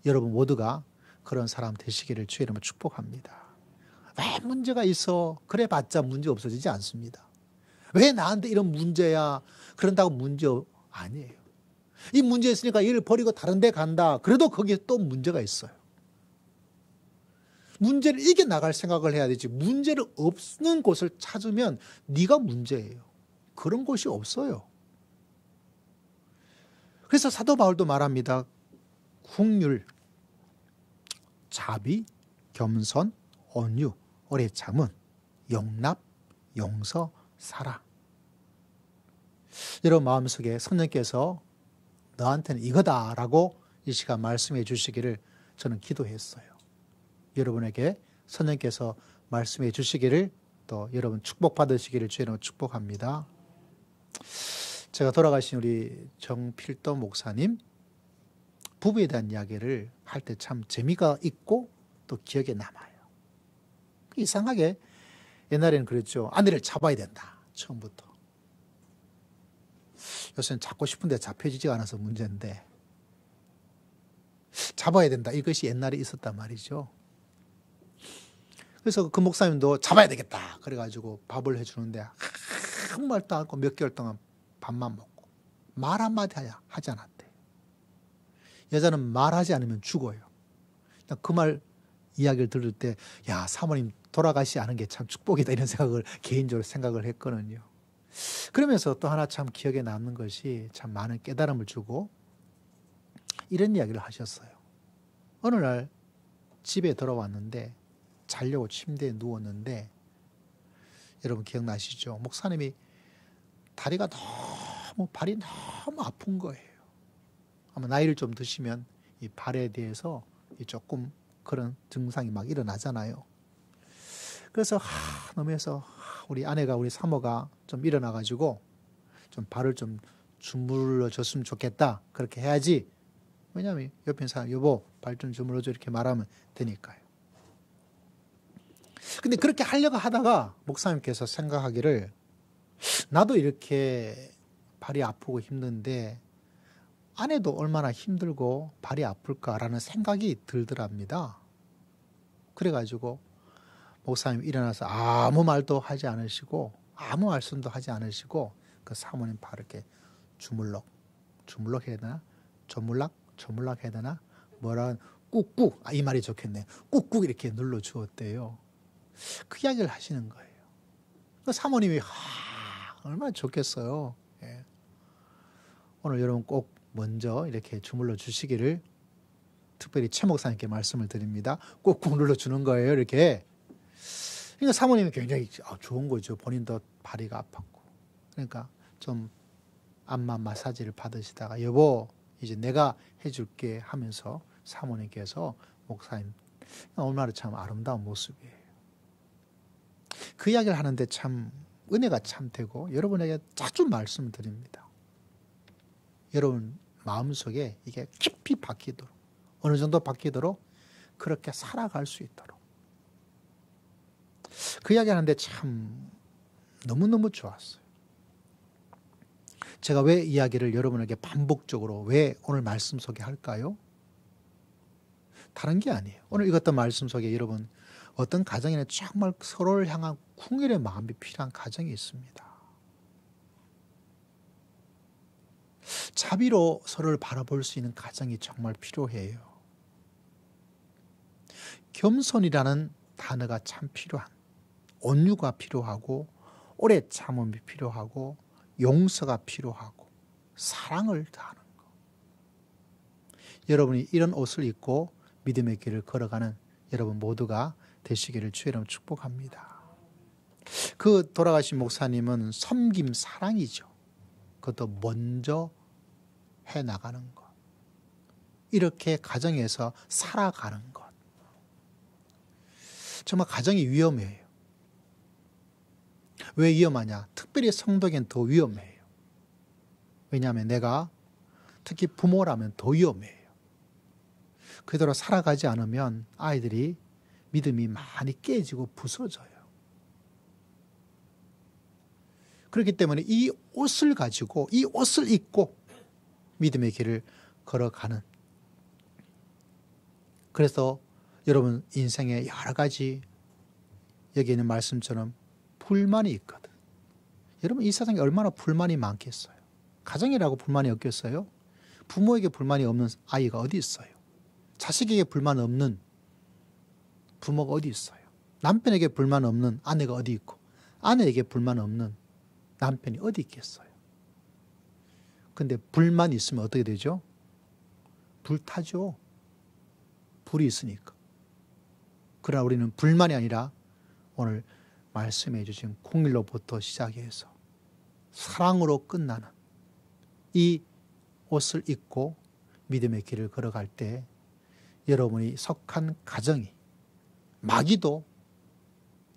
여러분 모두가 그런 사람 되시기를 주의 이름으로 축복합니다. 왜 문제가 있어? 그래봤자 문제 없어지지 않습니다. 왜 나한테 이런 문제야? 그런다고 문제 아니에요. 이 문제 있으니까 일을 버리고 다른 데 간다. 그래도 거기에 또 문제가 있어요. 문제를 이겨나갈 생각을 해야 되지 문제를 없는 곳을 찾으면 네가 문제예요. 그런 곳이 없어요. 그래서 사도 바울도 말합니다. 긍휼, 자비, 겸손, 온유, 오래 참음, 용납, 용서, 사랑. 여러분 마음속에 성령께서 너한테는 이거다라고 이 시간 말씀해 주시기를 저는 기도했어요. 여러분에게 성령께서 말씀해 주시기를 또 여러분 축복받으시기를 주의로 축복합니다. 제가 돌아가신 우리 정필도 목사님 부부에 대한 이야기를 할 때 참 재미가 있고 또 기억에 남아요. 이상하게 옛날에는 그랬죠. 아내를 잡아야 된다. 처음부터. 요새는 잡고 싶은데 잡혀지지가 않아서 문제인데 잡아야 된다. 이것이 옛날에 있었단 말이죠. 그래서 그 목사님도 잡아야 되겠다. 그래가지고 밥을 해주는데 아무 말도 안 하고 몇 개월 동안 밥만 먹고 말 한마디 하지 않았대. 여자는 말하지 않으면 죽어요. 그 말 이야기를 들을 때 야 사모님 돌아가시지 않은 게 참 축복이다 이런 생각을 개인적으로 생각을 했거든요. 그러면서 또 하나 참 기억에 남는 것이 참 많은 깨달음을 주고 이런 이야기를 하셨어요. 어느 날 집에 들어왔는데 자려고 침대에 누웠는데 여러분 기억나시죠? 목사님이 발이 너무 아픈 거예요. 아마 나이를 좀 드시면 이 발에 대해서 조금 그런 증상이 막 일어나잖아요. 그래서 너무해서 우리 아내가 우리 사모가 좀 일어나가지고 좀 발을 좀 주물러 줬으면 좋겠다. 그렇게 해야지. 왜냐하면 옆에 있는 사람 여보 발 좀 주물러 줘 이렇게 말하면 되니까요. 근데 그렇게 하려고 하다가 목사님께서 생각하기를 나도 이렇게 발이 아프고 힘든데 아내도 얼마나 힘들고 발이 아플까라는 생각이 들더랍니다. 그래가지고 목사님 일어나서 아무 말도 하지 않으시고 아무 말씀도 하지 않으시고 그 사모님 발을 이렇게 주물럭 해야 되나? 조물락 해야 되나? 뭐라 꾹꾹 이 말이 좋겠네. 꾹꾹 이렇게 눌러 주었대요. 그 이야기를 하시는 거예요. 그 사모님이 얼마나 좋겠어요. 예. 오늘 여러분 꼭 먼저 이렇게 주물러 주시기를 특별히 최 목사님께 말씀을 드립니다. 꾹꾹 눌러 주는 거예요. 이렇게. 그러니까 사모님이 굉장히 좋은 거죠. 본인도 발이가 아팠고. 그러니까 좀 안마 마사지를 받으시다가 여보 이제 내가 해줄게 하면서 사모님께서 목사님 얼마나 참 아름다운 모습이에요. 그 이야기를 하는데 참 은혜가 참 되고 여러분에게 자주 말씀을 드립니다. 여러분 마음속에 이게 깊이 박히도록 어느 정도 박히도록 그렇게 살아갈 수 있도록 그 이야기 하는데 참 너무너무 좋았어요. 제가 왜 이야기를 여러분에게 반복적으로 왜 오늘 말씀 속에 할까요? 다른 게 아니에요. 오늘 읽었던 말씀 속에 여러분 어떤 가정에는 정말 서로를 향한 궁일의 마음이 필요한 가정이 있습니다. 자비로 서로를 바라볼 수 있는 가정이 정말 필요해요. 겸손이라는 단어가 참 필요한, 온유가 필요하고 오래 참음이 필요하고 용서가 필요하고 사랑을 다하는 것. 여러분이 이런 옷을 입고 믿음의 길을 걸어가는 여러분 모두가 되시기를 주의 이름으로 축복합니다. 그 돌아가신 목사님은 섬김 사랑이죠. 그것도 먼저 해나가는 것. 이렇게 가정에서 살아가는 것. 정말 가정이 위험해요. 왜 위험하냐? 특별히 성도에겐 더 위험해요. 왜냐하면 내가 특히 부모라면 더 위험해요. 그대로 살아가지 않으면 아이들이 믿음이 많이 깨지고 부서져요. 그렇기 때문에 이 옷을 가지고 이 옷을 입고 믿음의 길을 걸어가는, 그래서 여러분 인생에 여러 가지 여기 있는 말씀처럼 불만이 있거든. 여러분 이 세상에 얼마나 불만이 많겠어요. 가정이라고 불만이 없겠어요? 부모에게 불만이 없는 아이가 어디 있어요? 자식에게 불만 없는 부모가 어디 있어요? 남편에게 불만 없는 아내가 어디 있고 아내에게 불만 없는 남편이 어디 있겠어요? 근데 불만이 있으면 어떻게 되죠? 불타죠. 불이 있으니까. 그러나 우리는 불만이 아니라 오늘 말씀해 주신 공일로부터 시작해서 사랑으로 끝나는 이 옷을 입고 믿음의 길을 걸어갈 때 여러분이 속한 가정이 마귀도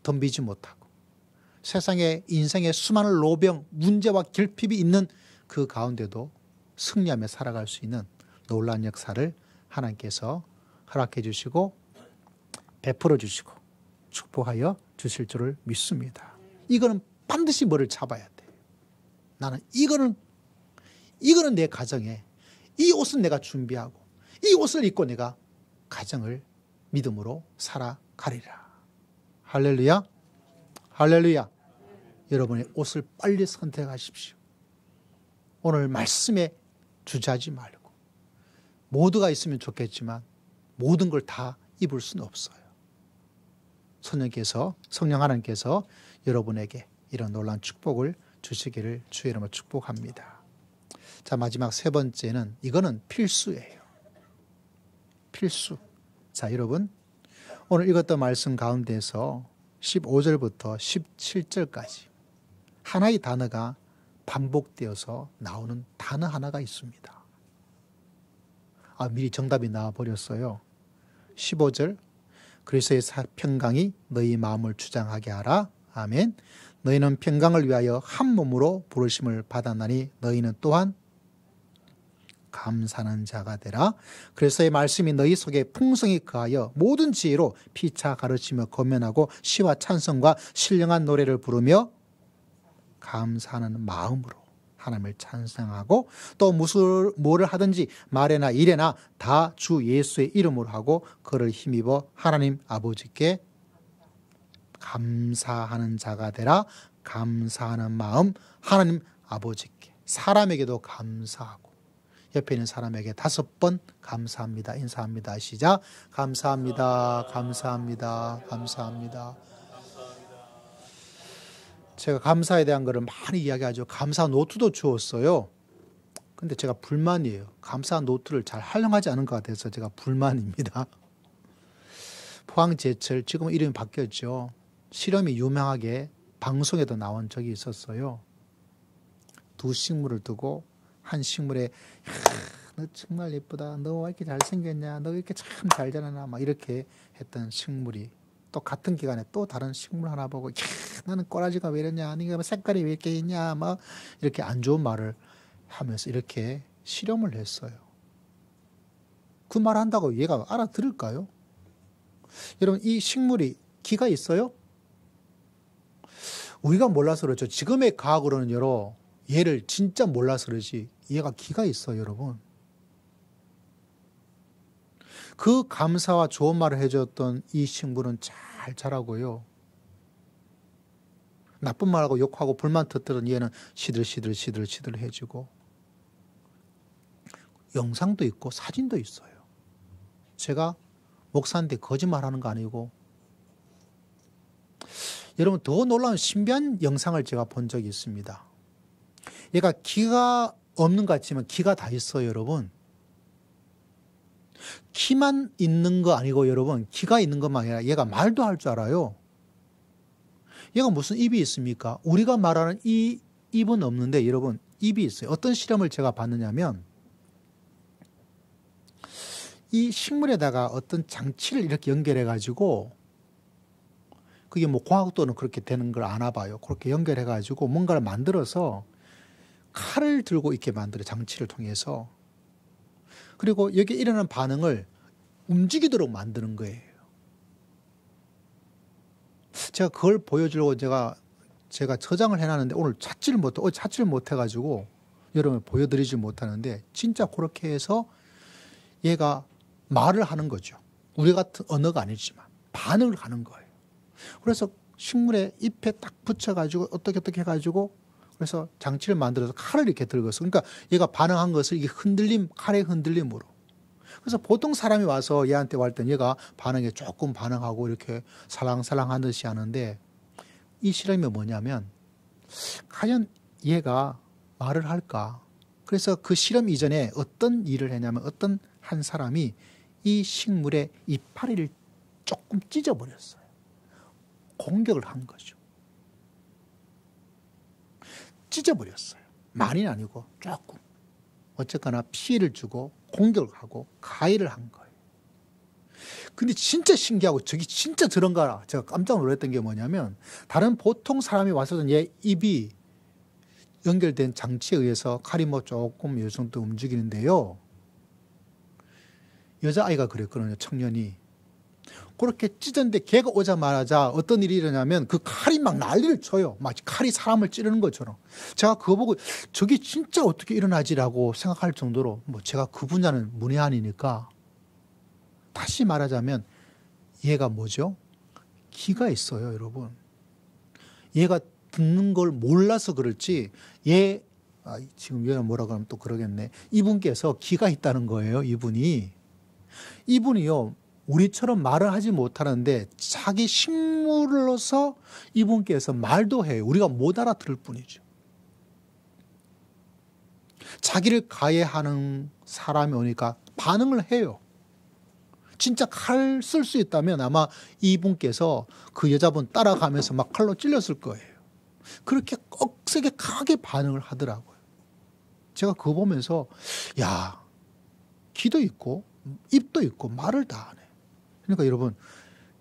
덤비지 못하고 세상에 인생의 수많은 로병, 문제와 결핍이 있는 그 가운데도 승리하며 살아갈 수 있는 놀라운 역사를 하나님께서 허락해 주시고 베풀어 주시고 축복하여 주실 줄을 믿습니다. 이거는 반드시 뭐를 잡아야 돼. 나는 이거는 내 가정에 이 옷은 내가 준비하고 이 옷을 입고 내가 가정을 믿음으로 살아가리라. 할렐루야. 할렐루야. 여러분의 옷을 빨리 선택하십시오. 오늘 말씀에 주저하지 말고 모두가 있으면 좋겠지만 모든 걸 다 입을 수는 없어요. 성령 하나님께서 여러분에게 이런 놀라운 축복을 주시기를 주의 이름으로 축복합니다. 자, 마지막 세 번째는 이거는 필수예요. 필수. 자, 여러분 오늘 읽었던 말씀 가운데서 15절부터 17절까지 하나의 단어가 반복되어서 나오는 단어 하나가 있습니다. 미리 정답이 나와버렸어요. 15절 그리스도의 평강이 너희 마음을 주장하게 하라. 아멘. 너희는 평강을 위하여 한 몸으로 부르심을 받았나니 너희는 또한 감사하는 자가 되라. 그리스도의 말씀이 너희 속에 풍성히 거하여 모든 지혜로 피차 가르치며 권면하고 시와 찬송과 신령한 노래를 부르며 감사하는 마음으로 하나님을 찬송하고 또 뭐를 하든지 말에나 일에나 다 주 예수의 이름으로 하고 그를 힘입어 하나님 아버지께 감사하는 자가 되라. 감사하는 마음 하나님 아버지께, 사람에게도 감사하고 옆에 있는 사람에게 5번 감사합니다. 인사합니다. 시작. 감사합니다. 감사합니다. 감사합니다. 제가 감사에 대한 것을 많이 이야기하죠. 감사 노트도 주었어요. 근데 제가 불만이에요. 감사 노트를 잘 활용하지 않은 것 같아서 제가 불만입니다. 포항제철, 지금 이름이 바뀌었죠. 실험이 유명하게 방송에도 나온 적이 있었어요. 2 식물을 두고 한 식물에 너 정말 예쁘다. 너 왜 이렇게 잘생겼냐. 너 왜 이렇게 참 잘 자라나. 막 이렇게 했던 식물이 또 같은 기간에 또 다른 식물 하나 보고 나는 꼬라지가 왜 이러냐. 네가 색깔이 왜 이렇게 있냐. 막 이렇게 안 좋은 말을 하면서 이렇게 실험을 했어요. 그 말 한다고 얘가 알아들을까요? 여러분 이 식물이 기가 있어요? 우리가 몰라서 그렇죠. 지금의 과학으로는 얘를 진짜 몰라서 그러지 얘가 기가 있어요, 여러분. 그 감사와 좋은 말을 해줬던 이 식물은 잘 잘 자라고요. 나쁜 말하고 욕하고 불만 터뜨린 얘는 시들시들해지고 영상도 있고 사진도 있어요. 제가 목사인데 거짓말하는 거 아니고 여러분 더 놀라운 신비한 영상을 제가 본 적이 있습니다. 얘가 기가 없는 것 같지만 기가 다 있어요, 여러분. 키만 있는 거 아니고 여러분 기가 있는 것만 아니라 얘가 말도 할 줄 알아요. 얘가 무슨 입이 있습니까? 우리가 말하는 이 입은 없는데 여러분 입이 있어요. 어떤 실험을 제가 봤느냐면 이 식물에다가 어떤 장치를 이렇게 연결해 가지고 그게 뭐 공학도는 그렇게 되는 걸 아나 봐요. 그렇게 연결해 가지고 뭔가를 만들어서 칼을 들고 이렇게 만들어 장치를 통해서 그리고 여기에 일어나는 반응을 움직이도록 만드는 거예요. 제가 그걸 보여주려고 제가 저장을 해놨는데 오늘 찾지를 못해가지고 여러분 보여드리지 못하는데 진짜 그렇게 해서 얘가 말을 하는 거죠. 우리 같은 언어가 아니지만 반응을 하는 거예요. 그래서 식물에 잎에 딱 붙여가지고 어떻게 해가지고 그래서 장치를 만들어서 칼을 이렇게 들고서 그러니까 얘가 반응한 것을 이게 칼의 흔들림으로. 그래서 보통 사람이 와서 얘한테 할 땐 얘가 반응에 조금 반응하고 이렇게 살랑살랑 하듯이 하는데 이 실험이 뭐냐면 과연 얘가 말을 할까? 그래서 그 실험 이전에 어떤 일을 했냐면 어떤 한 사람이 이 식물의 이파리를 조금 찢어버렸어요. 공격을 한 거죠. 찢어버렸어요. 많이는 아니고 조금. 어쨌거나 피해를 주고 공격을 하고 가해를 한 거예요. 근데 진짜 신기하고 저기 진짜 저런가 제가 깜짝 놀랐던 게 뭐냐면 다른 보통 사람이 와서는 얘 입이 연결된 장치에 의해서 칼이 뭐 조금 요 정도 움직이는데요. 여자아이가 그랬거든요. 청년이. 그렇게 찢었는데 걔가 오자마자 어떤 일이 일어나면 그 칼이 막 난리를 쳐요. 마치 칼이 사람을 찌르는 것처럼. 제가 그거 보고 저게 진짜 어떻게 일어나지라고 생각할 정도로 뭐 제가 그 분야는 문외한이니까 다시 말하자면 얘가 뭐죠? 기가 있어요, 여러분. 얘가 듣는 걸 몰라서 그럴지 지금 얘가 뭐라고 하면 또 그러겠네. 이분께서 기가 있다는 거예요, 이분이요. 우리처럼 말을 하지 못하는데 자기 식물로서 이분께서 말도 해요. 우리가 못 알아들을 뿐이죠. 자기를 가해하는 사람이 오니까 반응을 해요. 진짜 칼 쓸 수 있다면 아마 이분께서 그 여자분 따라가면서 막 칼로 찔렸을 거예요. 그렇게 억세게 강하게 반응을 하더라고요. 제가 그거 보면서 야, 귀도 있고 입도 있고 말을 다 하네. 그러니까 여러분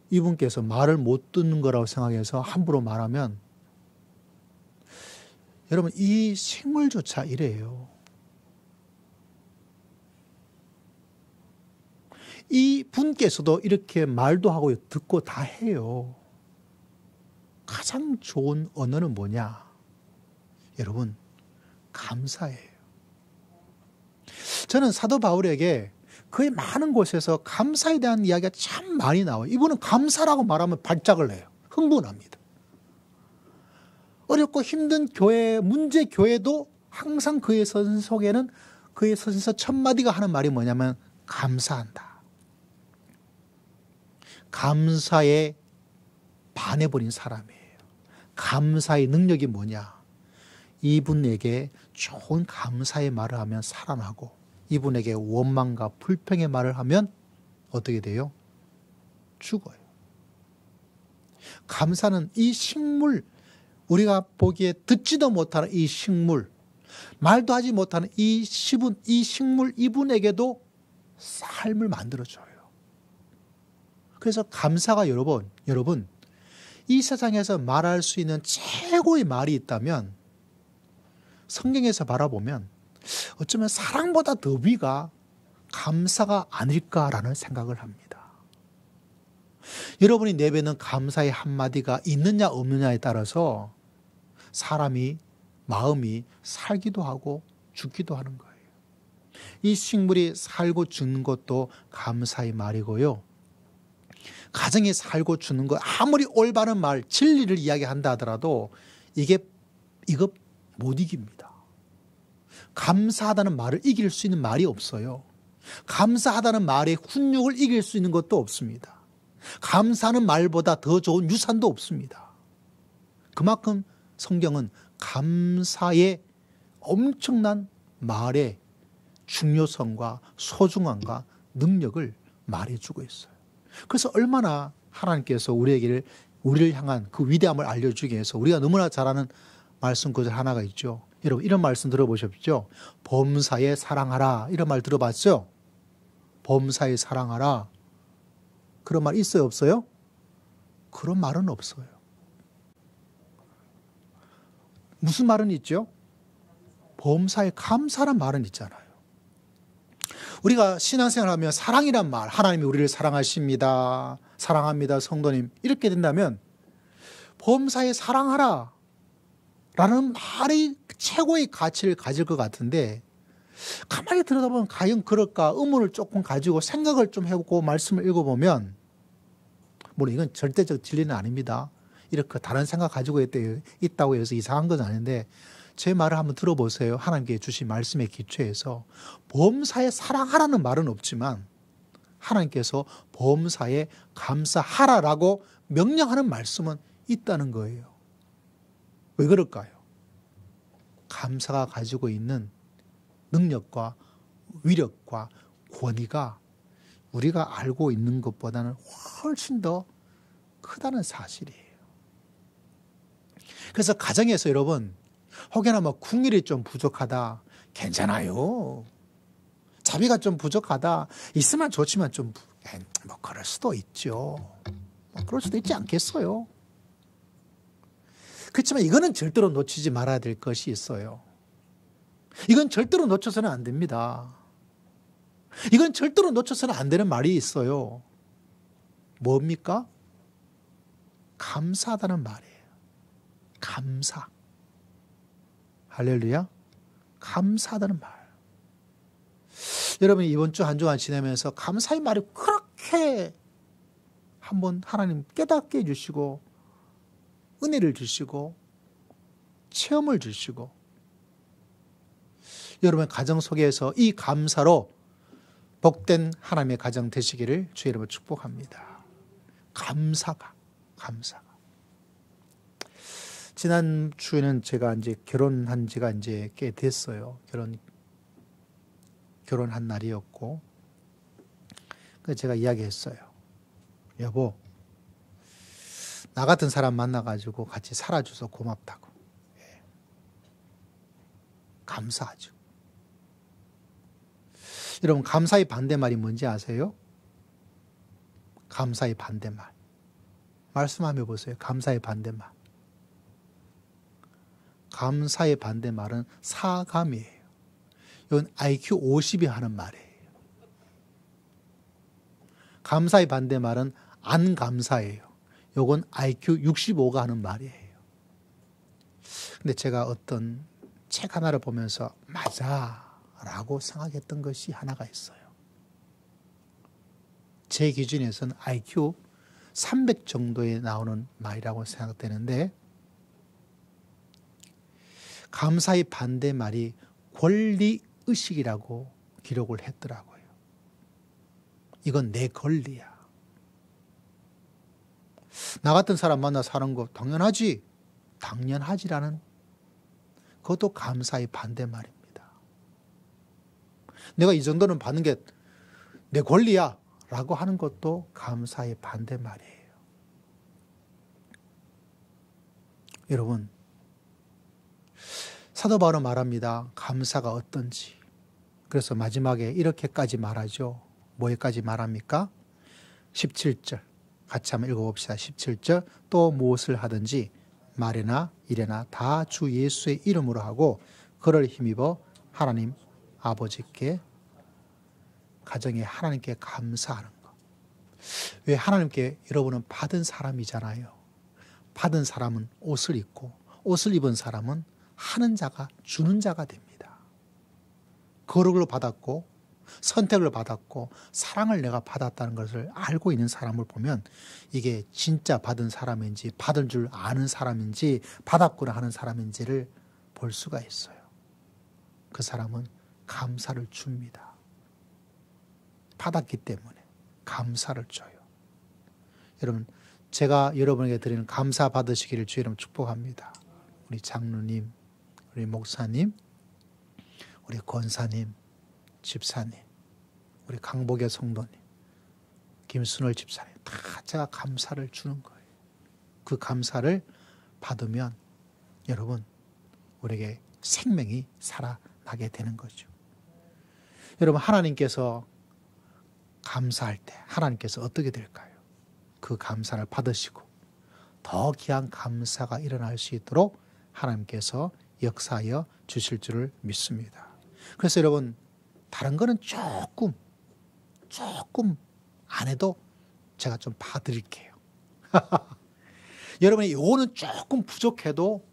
이분께서 말을 못 듣는 거라고 생각해서 함부로 말하면 여러분 이 생물조차 이래요. 이 분께서도 이렇게 말도 하고 듣고 다 해요. 가장 좋은 언어는 뭐냐? 여러분 감사예요. 저는 사도 바울에게 그의 많은 곳에서 감사에 대한 이야기가 참 많이 나와요. 이분은 감사라고 말하면 발작을 해요. 흥분합니다. 어렵고 힘든 교회, 문제 교회도 항상 그의 선 속에는 그의 선서 첫 마디가 하는 말이 뭐냐면 감사한다. 감사에 반해버린 사람이에요. 감사의 능력이 뭐냐? 이분에게 좋은 감사의 말을 하면 살아나고 이분에게 원망과 불평의 말을 하면 어떻게 돼요? 죽어요. 감사는 이 식물, 우리가 보기에 듣지도 못하는 이 식물, 말도 하지 못하는 이 식물 이분에게도 삶을 만들어줘요. 그래서 감사가 여러분 이 세상에서 말할 수 있는 최고의 말이 있다면 성경에서 바라보면 어쩌면 사랑보다 더 위가 감사가 아닐까라는 생각을 합니다. 여러분이 내뱉는 감사의 한마디가 있느냐 없느냐에 따라서 사람이 마음이 살기도 하고 죽기도 하는 거예요. 이 식물이 살고 죽는 것도 감사의 말이고요. 가정에 살고 주는 거 아무리 올바른 말, 진리를 이야기한다 하더라도 이거 못 이깁니다. 감사하다는 말을 이길 수 있는 말이 없어요. 감사하다는 말의 훈육을 이길 수 있는 것도 없습니다. 감사하는 말보다 더 좋은 유산도 없습니다. 그만큼 성경은 감사의 엄청난 말의 중요성과 소중함과 능력을 말해주고 있어요. 그래서 얼마나 하나님께서 우리를 향한 그 위대함을 알려주기 위해서 우리가 너무나 잘 아는 말씀 구절 하나가 있죠. 여러분 이런 말씀 들어보셨죠? 범사에 사랑하라, 이런 말 들어봤죠? 범사에 사랑하라. 그런 말 있어요, 없어요? 그런 말은 없어요. 무슨 말은 있죠? 범사에 감사란 말은 있잖아요. 우리가 신앙생활 하면 사랑이란 말, 하나님이 우리를 사랑하십니다, 사랑합니다 성도님, 이렇게 된다면 범사에 사랑하라 라는 말이 최고의 가치를 가질 것 같은데, 가만히 들여다보면 과연 그럴까 의문을 조금 가지고 생각을 좀 해보고 말씀을 읽어보면, 물론 이건 절대적 진리는 아닙니다. 이렇게 다른 생각 가지고 있다고 해서 이상한 건 아닌데, 제 말을 한번 들어보세요. 하나님께 주신 말씀에 기초해서 범사에 사랑하라는 말은 없지만 하나님께서 범사에 감사하라라고 명령하는 말씀은 있다는 거예요. 왜 그럴까요? 감사가 가지고 있는 능력과 위력과 권위가 우리가 알고 있는 것보다는 훨씬 더 크다는 사실이에요. 그래서 가정에서 여러분, 혹여나 궁일이 좀 부족하다, 괜찮아요. 자비가 좀 부족하다, 있으면 좋지만 좀 그럴 수도 있죠. 그럴 수도 있지 않겠어요. 그렇지만 이거는 절대로 놓치지 말아야 될 것이 있어요. 이건 절대로 놓쳐서는 안 됩니다. 이건 절대로 놓쳐서는 안 되는 말이 있어요. 뭡니까? 감사하다는 말이에요. 감사. 할렐루야. 감사하다는 말. 여러분 이번 주 한 주간 지내면서 감사의 말이 그렇게 한번 하나님 깨닫게 해주시고 은혜를 주시고 체험을 주시고, 여러분 가정 속에서 이 감사로 복된 하나님의 가정 되시기를 주의 이름으로 축복합니다. 감사가. 지난 주에는 제가 이제 결혼한 지가 이제 꽤 됐어요. 결혼한 날이었고, 그래서 제가 이야기했어요. 여보, 나 같은 사람 만나가지고 같이 살아줘서 고맙다고. 예. 감사하죠. 여러분 감사의 반대말이 뭔지 아세요? 감사의 반대말. 말씀 한번 해보세요. 감사의 반대말. 감사의 반대말은 사감이에요. 이건 IQ 50이 하는 말이에요. 감사의 반대말은 안 감사해요. 이건 IQ 65가 하는 말이에요. 근데 제가 어떤 책 하나를 보면서 맞아 라고 생각했던 것이 하나가 있어요. 제 기준에서는 IQ 300 정도에 나오는 말이라고 생각되는데, 감사의 반대말이 권리의식이라고 기록을 했더라고요. 이건 내 권리야. 나 같은 사람 만나 사는 거 당연하지. 당연하지라는, 그것도 감사의 반대말입니다. 내가 이 정도는 받는 게 내 권리야 라고 하는 것도 감사의 반대말이에요. 여러분, 사도 바울은 말합니다. 감사가 어떤지. 그래서 마지막에 이렇게까지 말하죠. 뭐에까지 말합니까? 17절 같이 한번 읽어봅시다. 17절 또 무엇을 하든지 말이나 일이나 다 주 예수의 이름으로 하고 그를 힘입어 하나님 아버지께, 가정에 하나님께 감사하는 것. 왜 하나님께 여러분은 받은 사람이잖아요. 받은 사람은 옷을 입고 옷을 입은 사람은 하는 자가 주는 자가 됩니다. 거룩을 받았고 선택을 받았고 사랑을 내가 받았다는 것을 알고 있는 사람을 보면 이게 진짜 받은 사람인지 받은 줄 아는 사람인지 받았구나 하는 사람인지를 볼 수가 있어요. 그 사람은 감사를 줍니다. 받았기 때문에 감사를 줘요. 여러분, 제가 여러분에게 드리는 감사 받으시기를 주의 이름으로 축복합니다. 우리 장로님, 우리 목사님, 우리 권사님, 집사님, 우리 강복의 성도님, 김순월 집사님, 다 제가 감사를 주는 거예요. 그 감사를 받으면 여러분, 우리에게 생명이 살아나게 되는 거죠. 여러분, 하나님께서 감사할 때 하나님께서 어떻게 될까요? 그 감사를 받으시고 더 귀한 감사가 일어날 수 있도록 하나님께서 역사하여 주실 줄을 믿습니다. 그래서 여러분, 다른 거는 조금 안 해도 제가 좀 봐드릴게요. 여러분이 요거는 조금 부족해도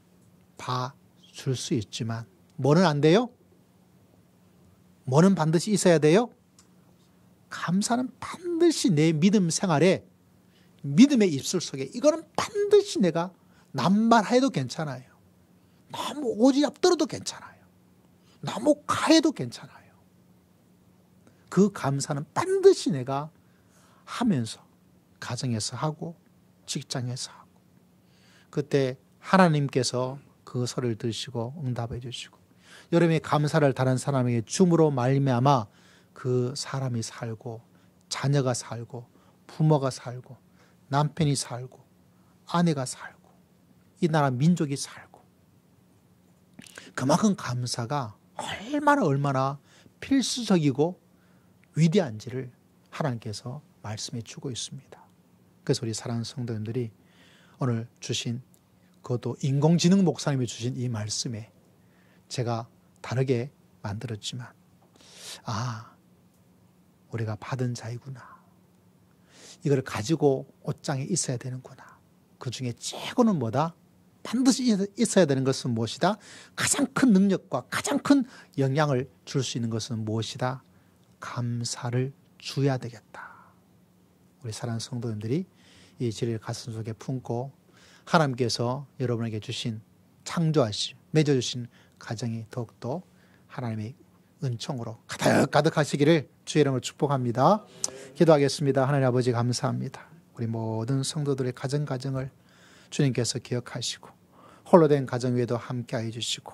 봐줄 수 있지만 뭐는 안 돼요? 뭐는 반드시 있어야 돼요? 감사는 반드시 내 믿음 생활에 믿음의 입술 속에 이거는 반드시 내가 남발해도 괜찮아요. 너무 오지 앞들어도 괜찮아요. 너무 가해도 괜찮아요. 그 감사는 반드시 내가 하면서 가정에서 하고 직장에서 하고 그때 하나님께서 그 소리를 들으시고 응답해 주시고 여러분이 감사를 다른 사람에게 줌으로 말미암아 그 사람이 살고 자녀가 살고 부모가 살고 남편이 살고 아내가 살고 이 나라 민족이 살고 그만큼 감사가 얼마나 필수적이고 위대한지를 하나님께서 말씀해 주고 있습니다. 그래서 우리 사랑하는 성도님들이 오늘 주신 그것도 인공지능 목사님이 주신 이 말씀에 제가 다르게 만들었지만 우리가 받은 자이구나. 이걸 가지고 옷장에 있어야 되는구나. 그 중에 최고는 뭐다? 반드시 있어야 되는 것은 무엇이다? 가장 큰 능력과 가장 큰 영향을 줄 수 있는 것은 무엇이다? 감사를 줘야 되겠다. 우리 사랑하는 성도님들이 이 진리를 가슴 속에 품고 하나님께서 여러분에게 주신 창조하신 맺어주신 가정이 더욱더 하나님의 은총으로 가득하시기를 주의 이름으로 축복합니다. 기도하겠습니다. 하나님 아버지 감사합니다. 우리 모든 성도들의 가정을 주님께서 기억하시고 홀로 된 가정 위에도 함께하여 주시고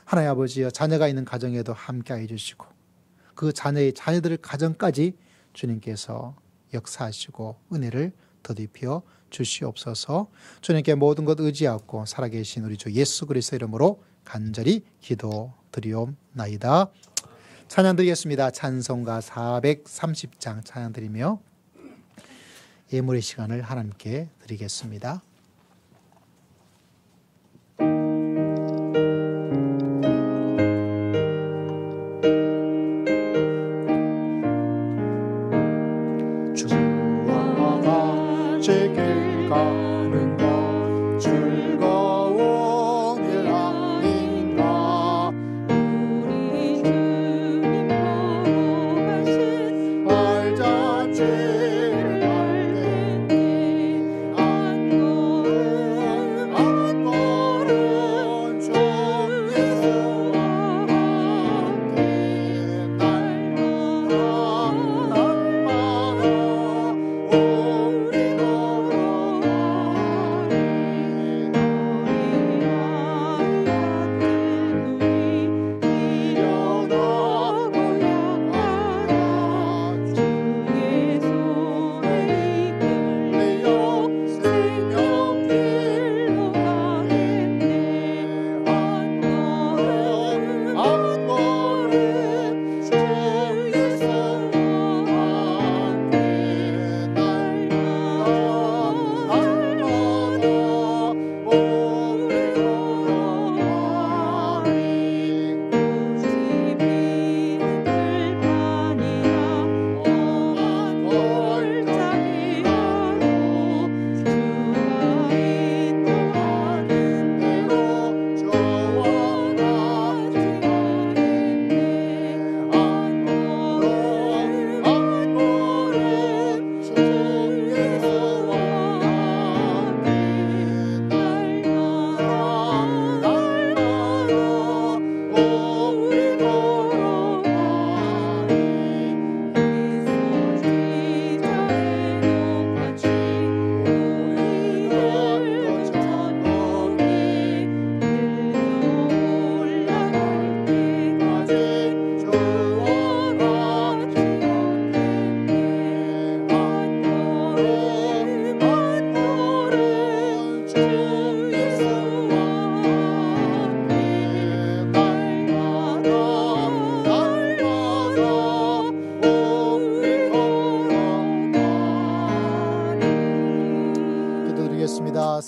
하나님 아버지여 자녀가 있는 가정에도 함께하여 주시고 그 자녀들의 가정까지 주님께서 역사하시고 은혜를 더딥혀 주시옵소서. 주님께 모든 것 의지하고 살아계신 우리 주 예수 그리스도 이름으로 간절히 기도드리옵나이다. 찬양 드리겠습니다. 찬송가 430장 찬양 드리며 예물의 시간을 하나님께 드리겠습니다. 주와 같이 길 가는 것 즐거운 일 아닌가. 우리 주님 보고 가신 발자취를 밟게 안고는 주 예수와 함께 날마다 우리 걸어가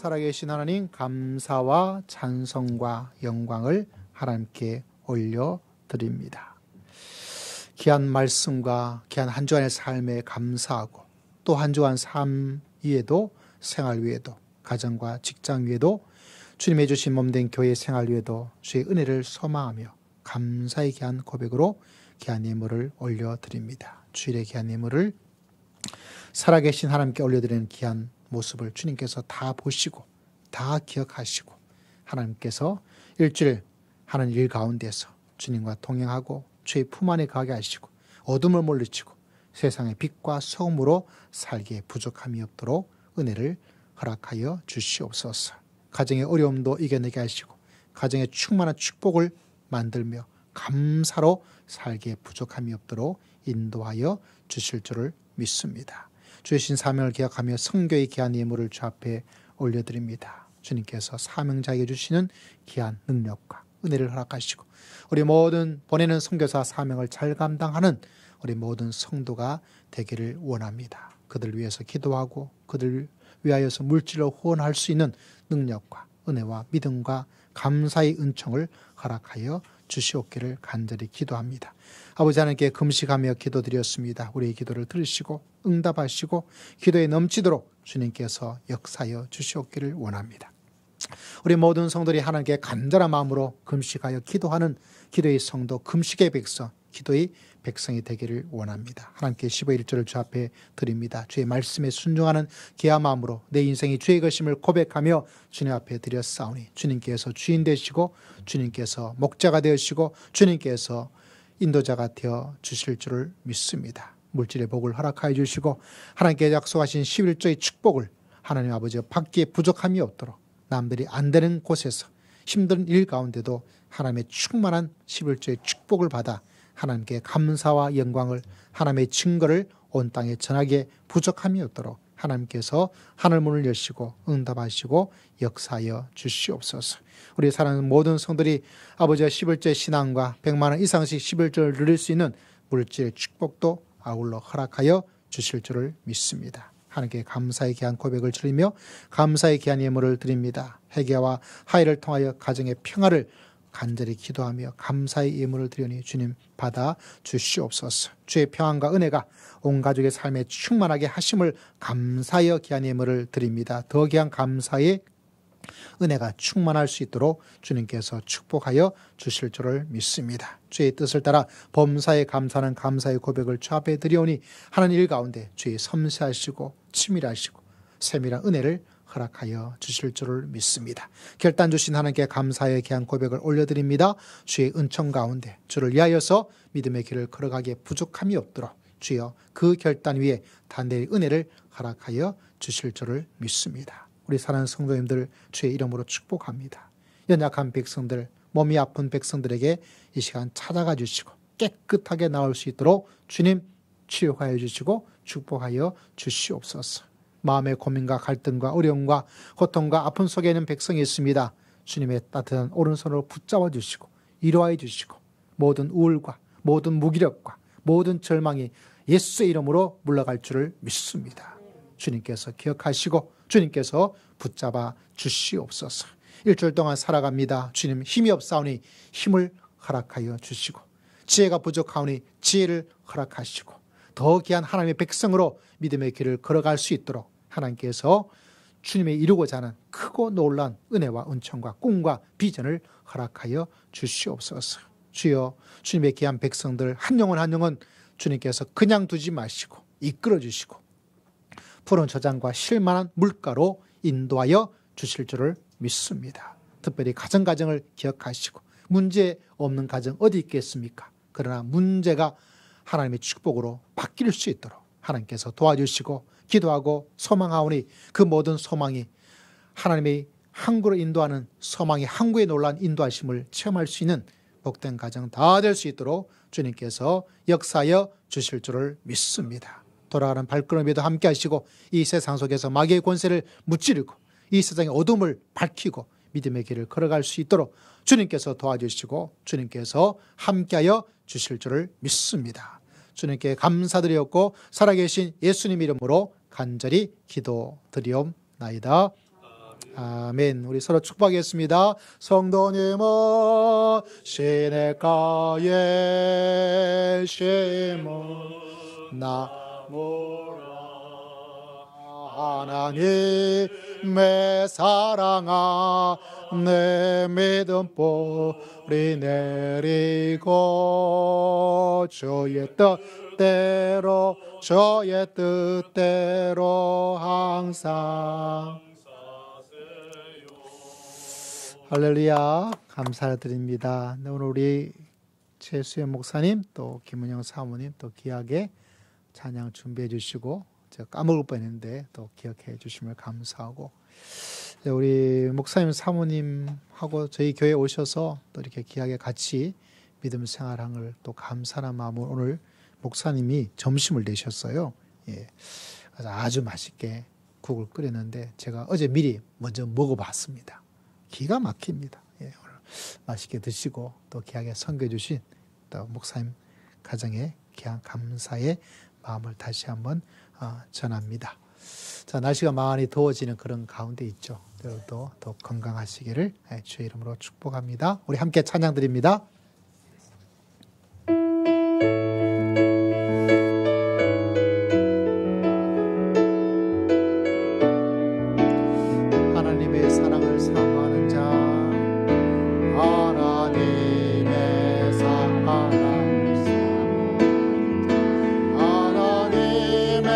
살아계신 하나님, 감사와 찬송과 영광을 하나님께 올려드립니다. 귀한 말씀과 귀한 한 주간의 삶에 감사하고 또 한 주간 삶 위에도 생활 위에도 가정과 직장 위에도 주님의 주신 몸된 교회 생활 위에도 주의 은혜를 소망하며 감사의 귀한 고백으로 귀한 예물을 올려드립니다. 주일의 귀한 예물을 살아계신 하나님께 올려드리는 귀한 모습을 주님께서 다 보시고 다 기억하시고 하나님께서 일주일 하는 일 가운데서 주님과 동행하고 주의 품 안에 가게 하시고 어둠을 물리치고 세상의 빛과 소금으로 살기에 부족함이 없도록 은혜를 허락하여 주시옵소서. 가정의 어려움도 이겨내게 하시고 가정의 충만한 축복을 만들며 감사로 살기에 부족함이 없도록 인도하여 주실 줄을 믿습니다. 주신 사명을 기억하며 성교의 귀한 예물을 주 앞에 올려드립니다. 주님께서 사명자에게 주시는 귀한 능력과 은혜를 허락하시고 우리 모든 보내는 선교사 사명을 잘 감당하는 우리 모든 성도가 되기를 원합니다. 그들 위해서 기도하고 그들 위하여서 물질로 후원할 수 있는 능력과 은혜와 믿음과 감사의 은총을 허락하여 주시옵기를 간절히 기도합니다. 아버지 하나님께 금식하며 기도드렸습니다. 우리의 기도를 들으시고 응답하시고 기도에 넘치도록 주님께서 역사하여 주시옵기를 원합니다. 우리 모든 성도들이 하나님께 간절한 마음으로 금식하여 기도하는 기도의 성도, 금식의 백성, 기도의 백성이 되기를 원합니다. 하나님께 15일 1절을 주 앞에 드립니다. 주의 말씀에 순종하는 귀한 마음으로 내 인생이 주의 것임을 고백하며 주님 앞에 드렸사오니 주님께서 주인 되시고 주님께서 목자가 되시고 주님께서 인도자가 되어 주실 줄을 믿습니다. 물질의 복을 허락하여 주시고 하나님께 약속하신 11조의 축복을 하나님 아버지가 받기에 부족함이 없도록 남들이 안 되는 곳에서 힘든 일 가운데도 하나님의 충만한 11조의 축복을 받아 하나님께 감사와 영광을 하나님의 증거를 온 땅에 전하기에 부족함이 없도록 하나님께서 하늘문을 여시고 응답하시고 역사하여 주시옵소서. 우리 사랑하는 모든 성들이 아버지와 11조의 신앙과 100만 원 이상씩 11조를 누릴 수 있는 물질의 축복도 아울러 허락하여 주실 줄을 믿습니다. 하나님께 감사의 귀한 고백을 드리며 감사의 귀한 예물을 드립니다. 회개와 화해를 통하여 가정의 평화를 간절히 기도하며 감사의 예물을 드리니 주님 받아 주시옵소서. 주의 평안과 은혜가 온 가족의 삶에 충만하게 하심을 감사하여 귀한 예물을 드립니다. 더 귀한 감사의 은혜가 충만할 수 있도록 주님께서 축복하여 주실 줄을 믿습니다. 주의 뜻을 따라 범사에 감사하는 감사의 고백을 주 앞에 드리오니 하는 일 가운데 주의 섬세하시고 치밀하시고 세밀한 은혜를 허락하여 주실 줄을 믿습니다. 결단 주신 하나님께 감사의 귀한 고백을 올려드립니다. 주의 은총 가운데 주를 위하여서 믿음의 길을 걸어가기에 부족함이 없도록 주여 그 결단 위에 단대의 은혜를 허락하여 주실 줄을 믿습니다. 우리 사랑하는 성도님들 주의 이름으로 축복합니다. 연약한 백성들, 몸이 아픈 백성들에게 이 시간 찾아가 주시고 깨끗하게 나올 수 있도록 주님 치유하여 주시고 축복하여 주시옵소서. 마음의 고민과 갈등과 어려움과 고통과 아픔 속에 있는 백성이 있습니다. 주님의 따뜻한 오른손으로 붙잡아 주시고 위로하여 주시고 모든 우울과 모든 무기력과 모든 절망이 예수의 이름으로 물러갈 줄을 믿습니다. 주님께서 기억하시고 주님께서 붙잡아 주시옵소서. 일주일 동안 살아갑니다. 주님 힘이 없사오니 힘을 허락하여 주시고 지혜가 부족하오니 지혜를 허락하시고 더 귀한 하나님의 백성으로 믿음의 길을 걸어갈 수 있도록 하나님께서 주님의 이루고자 하는 크고 놀라운 은혜와 은총과 꿈과 비전을 허락하여 주시옵소서. 주여 주님의 귀한 백성들 한 영혼 한 영혼 주님께서 그냥 두지 마시고 이끌어 주시고 푸른 저장과 실만한 물가로 인도하여 주실 줄을 믿습니다. 특별히 가정을 기억하시고 문제 없는 가정 어디 있겠습니까? 그러나 문제가 하나님의 축복으로 바뀔 수 있도록 하나님께서 도와주시고 기도하고 소망하오니 그 모든 소망이 하나님의 항구로 인도하는 소망의 항구에 놀란 인도하심을 체험할 수 있는 복된 가정 다 될 수 있도록 주님께서 역사하여 주실 줄을 믿습니다. 돌아가는 발걸음에도 함께 하시고 이 세상 속에서 마귀의 권세를 무찌르고 이 세상의 어둠을 밝히고 믿음의 길을 걸어갈 수 있도록 주님께서 도와주시고 주님께서 함께하여 주실 줄을 믿습니다. 주님께 감사드렸고 살아계신 예수님 이름으로 간절히 기도드리옵나이다. 아멘. 우리 서로 축복하겠습니다. 성도님은 시냇가에 심은 나무라 하나님의 사랑아 내 믿음 뿌리 내리고 주의 뜻대로 항상 할렐루야. 감사드립니다. 오늘 우리 최수연 목사님 또 김은영 사모님 또 귀하게 찬양 준비해 주시고 제가 까먹을 뻔했는데 또 기억해 주심을 감사하고 우리 목사님 사모님하고 저희 교회에 오셔서 또 이렇게 귀하게 같이 믿음 생활한 걸 또 감사한 마음으로 오늘 목사님이 점심을 내셨어요. 예. 그래서 아주 맛있게 국을 끓였는데 제가 어제 미리 먼저 먹어봤습니다. 기가 막힙니다. 예. 오늘 맛있게 드시고 또 귀하게 섬겨 주신 또 목사님 가정에 귀한 감사의 마음을 다시 한번 전합니다. 자, 날씨가 많이 더워지는 그런 가운데 있죠. 여러분도 더 건강하시기를 주의 이름으로 축복합니다. 우리 함께 찬양 드립니다. 하나님의 사랑을 사모하는 자, 하나님의 사랑을 사모하는 자, 하나님의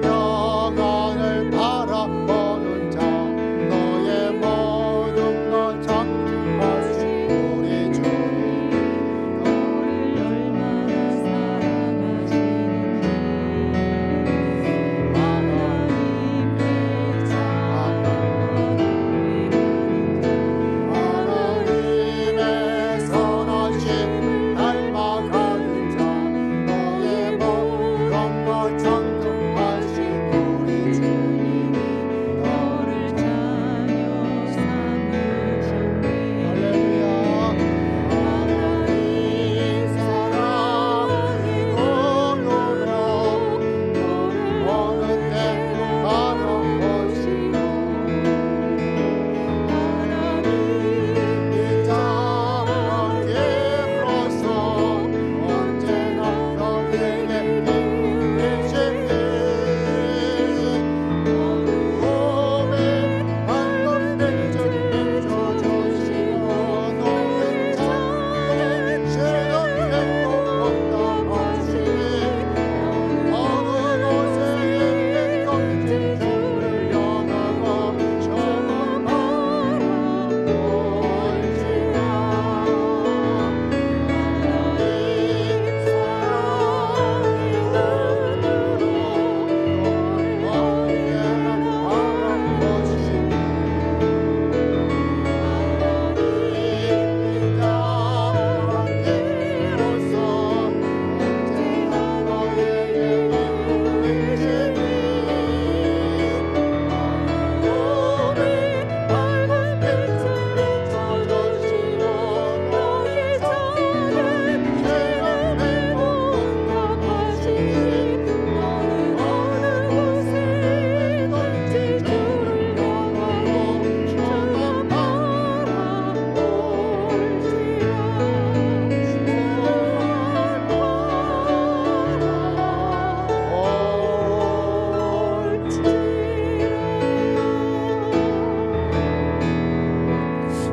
평안을 바라보는 자, 너의 모든 것 장주하신 우리 주님, 너를 얼마나 사랑하시는지 하나님의 하나님의 선하심 닮아가는 자, 너의 모든 것 장주하신 우리 주님, 너를 자녀 삼으셨네. 할렐루야. 하나님 사랑이 오노라 어느 때 바라보시고 이 땅을 기로서 언제나 너에게 계시니 어두움에 밝은 빛을 비춰주시고 너의 자녀 시간에 공헌당하시니 어느 곳에 있는 건지 주를 영하고 저만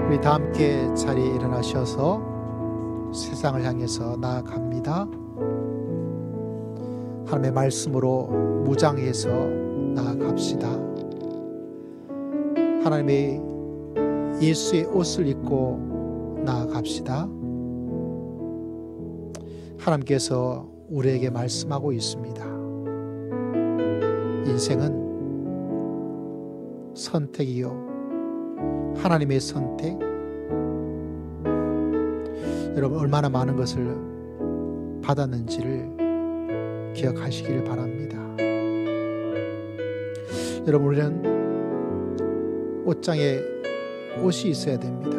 우리 다 함께 자리에 일어나셔서 세상을 향해서 나아갑니다. 하나님의 말씀으로 무장해서 나아갑시다. 하나님의 예수의 옷을 입고 나아갑시다. 하나님께서 우리에게 말씀하고 있습니다. 인생은 선택이요 하나님의 선택. 여러분 얼마나 많은 것을 받았는지를 기억하시기를 바랍니다. 여러분 우리는 옷장에 옷이 있어야 됩니다.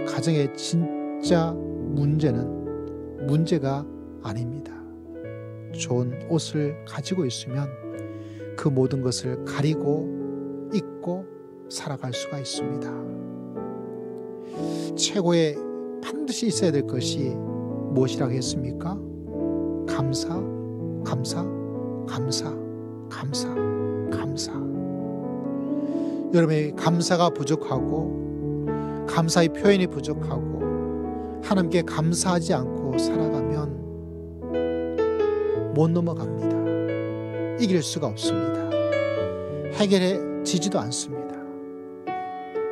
가정의 진짜 문제는 문제가 아닙니다. 좋은 옷을 가지고 있으면 그 모든 것을 가리고 입고 살아갈 수가 있습니다. 최고의 반드시 있어야 될 것이 무엇이라고 했습니까? 감사, 감사, 감사, 감사, 감사. 여러분의 감사가 부족하고 감사의 표현이 부족하고 하나님께 감사하지 않고 살아가면 못 넘어갑니다. 이길 수가 없습니다. 해결해지지도 않습니다.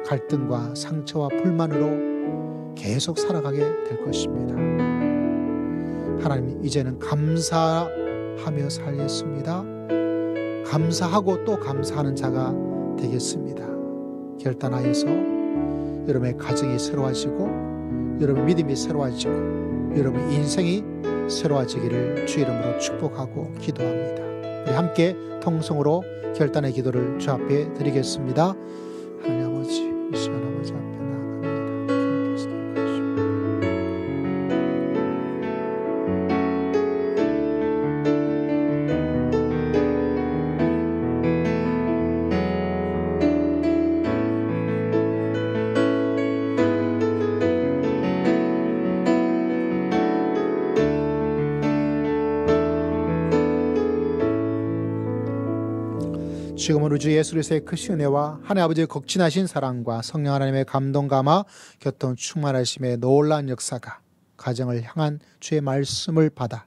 갈등과 상처와 불만으로 계속 살아가게 될 것입니다. 하나님, 이제는 감사하며 살겠습니다. 감사하고 또 감사하는 자가 되겠습니다. 결단하여서 여러분의 가정이 새로워지고 여러분의 믿음이 새로워지고 여러분의 인생이 새로워지기를 주 이름으로 축복하고 기도합니다. 우리 함께 통성으로 결단의 기도를 주 앞에 드리겠습니다. 하나님 아버지, 이 시간 아버지 앞에 나아갑니다. 주님께서 기억하시고 지금은 우리 주 예수 그리스도의 크신 은혜와 하나님 아버지의 극진하신 사랑과 성령 하나님의 감동 감화 교통 충만하심의 놀라운 역사가 가정을 향한 주의 말씀을 받아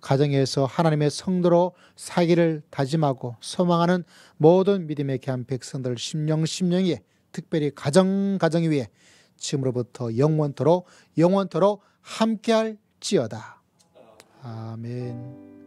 가정에서 하나님의 성도로 살기를 다짐하고 소망하는 모든 믿음의 귀한 백성들 심령 위에 특별히 가정 위에 지금으로부터 영원토록 함께할지어다. 아멘.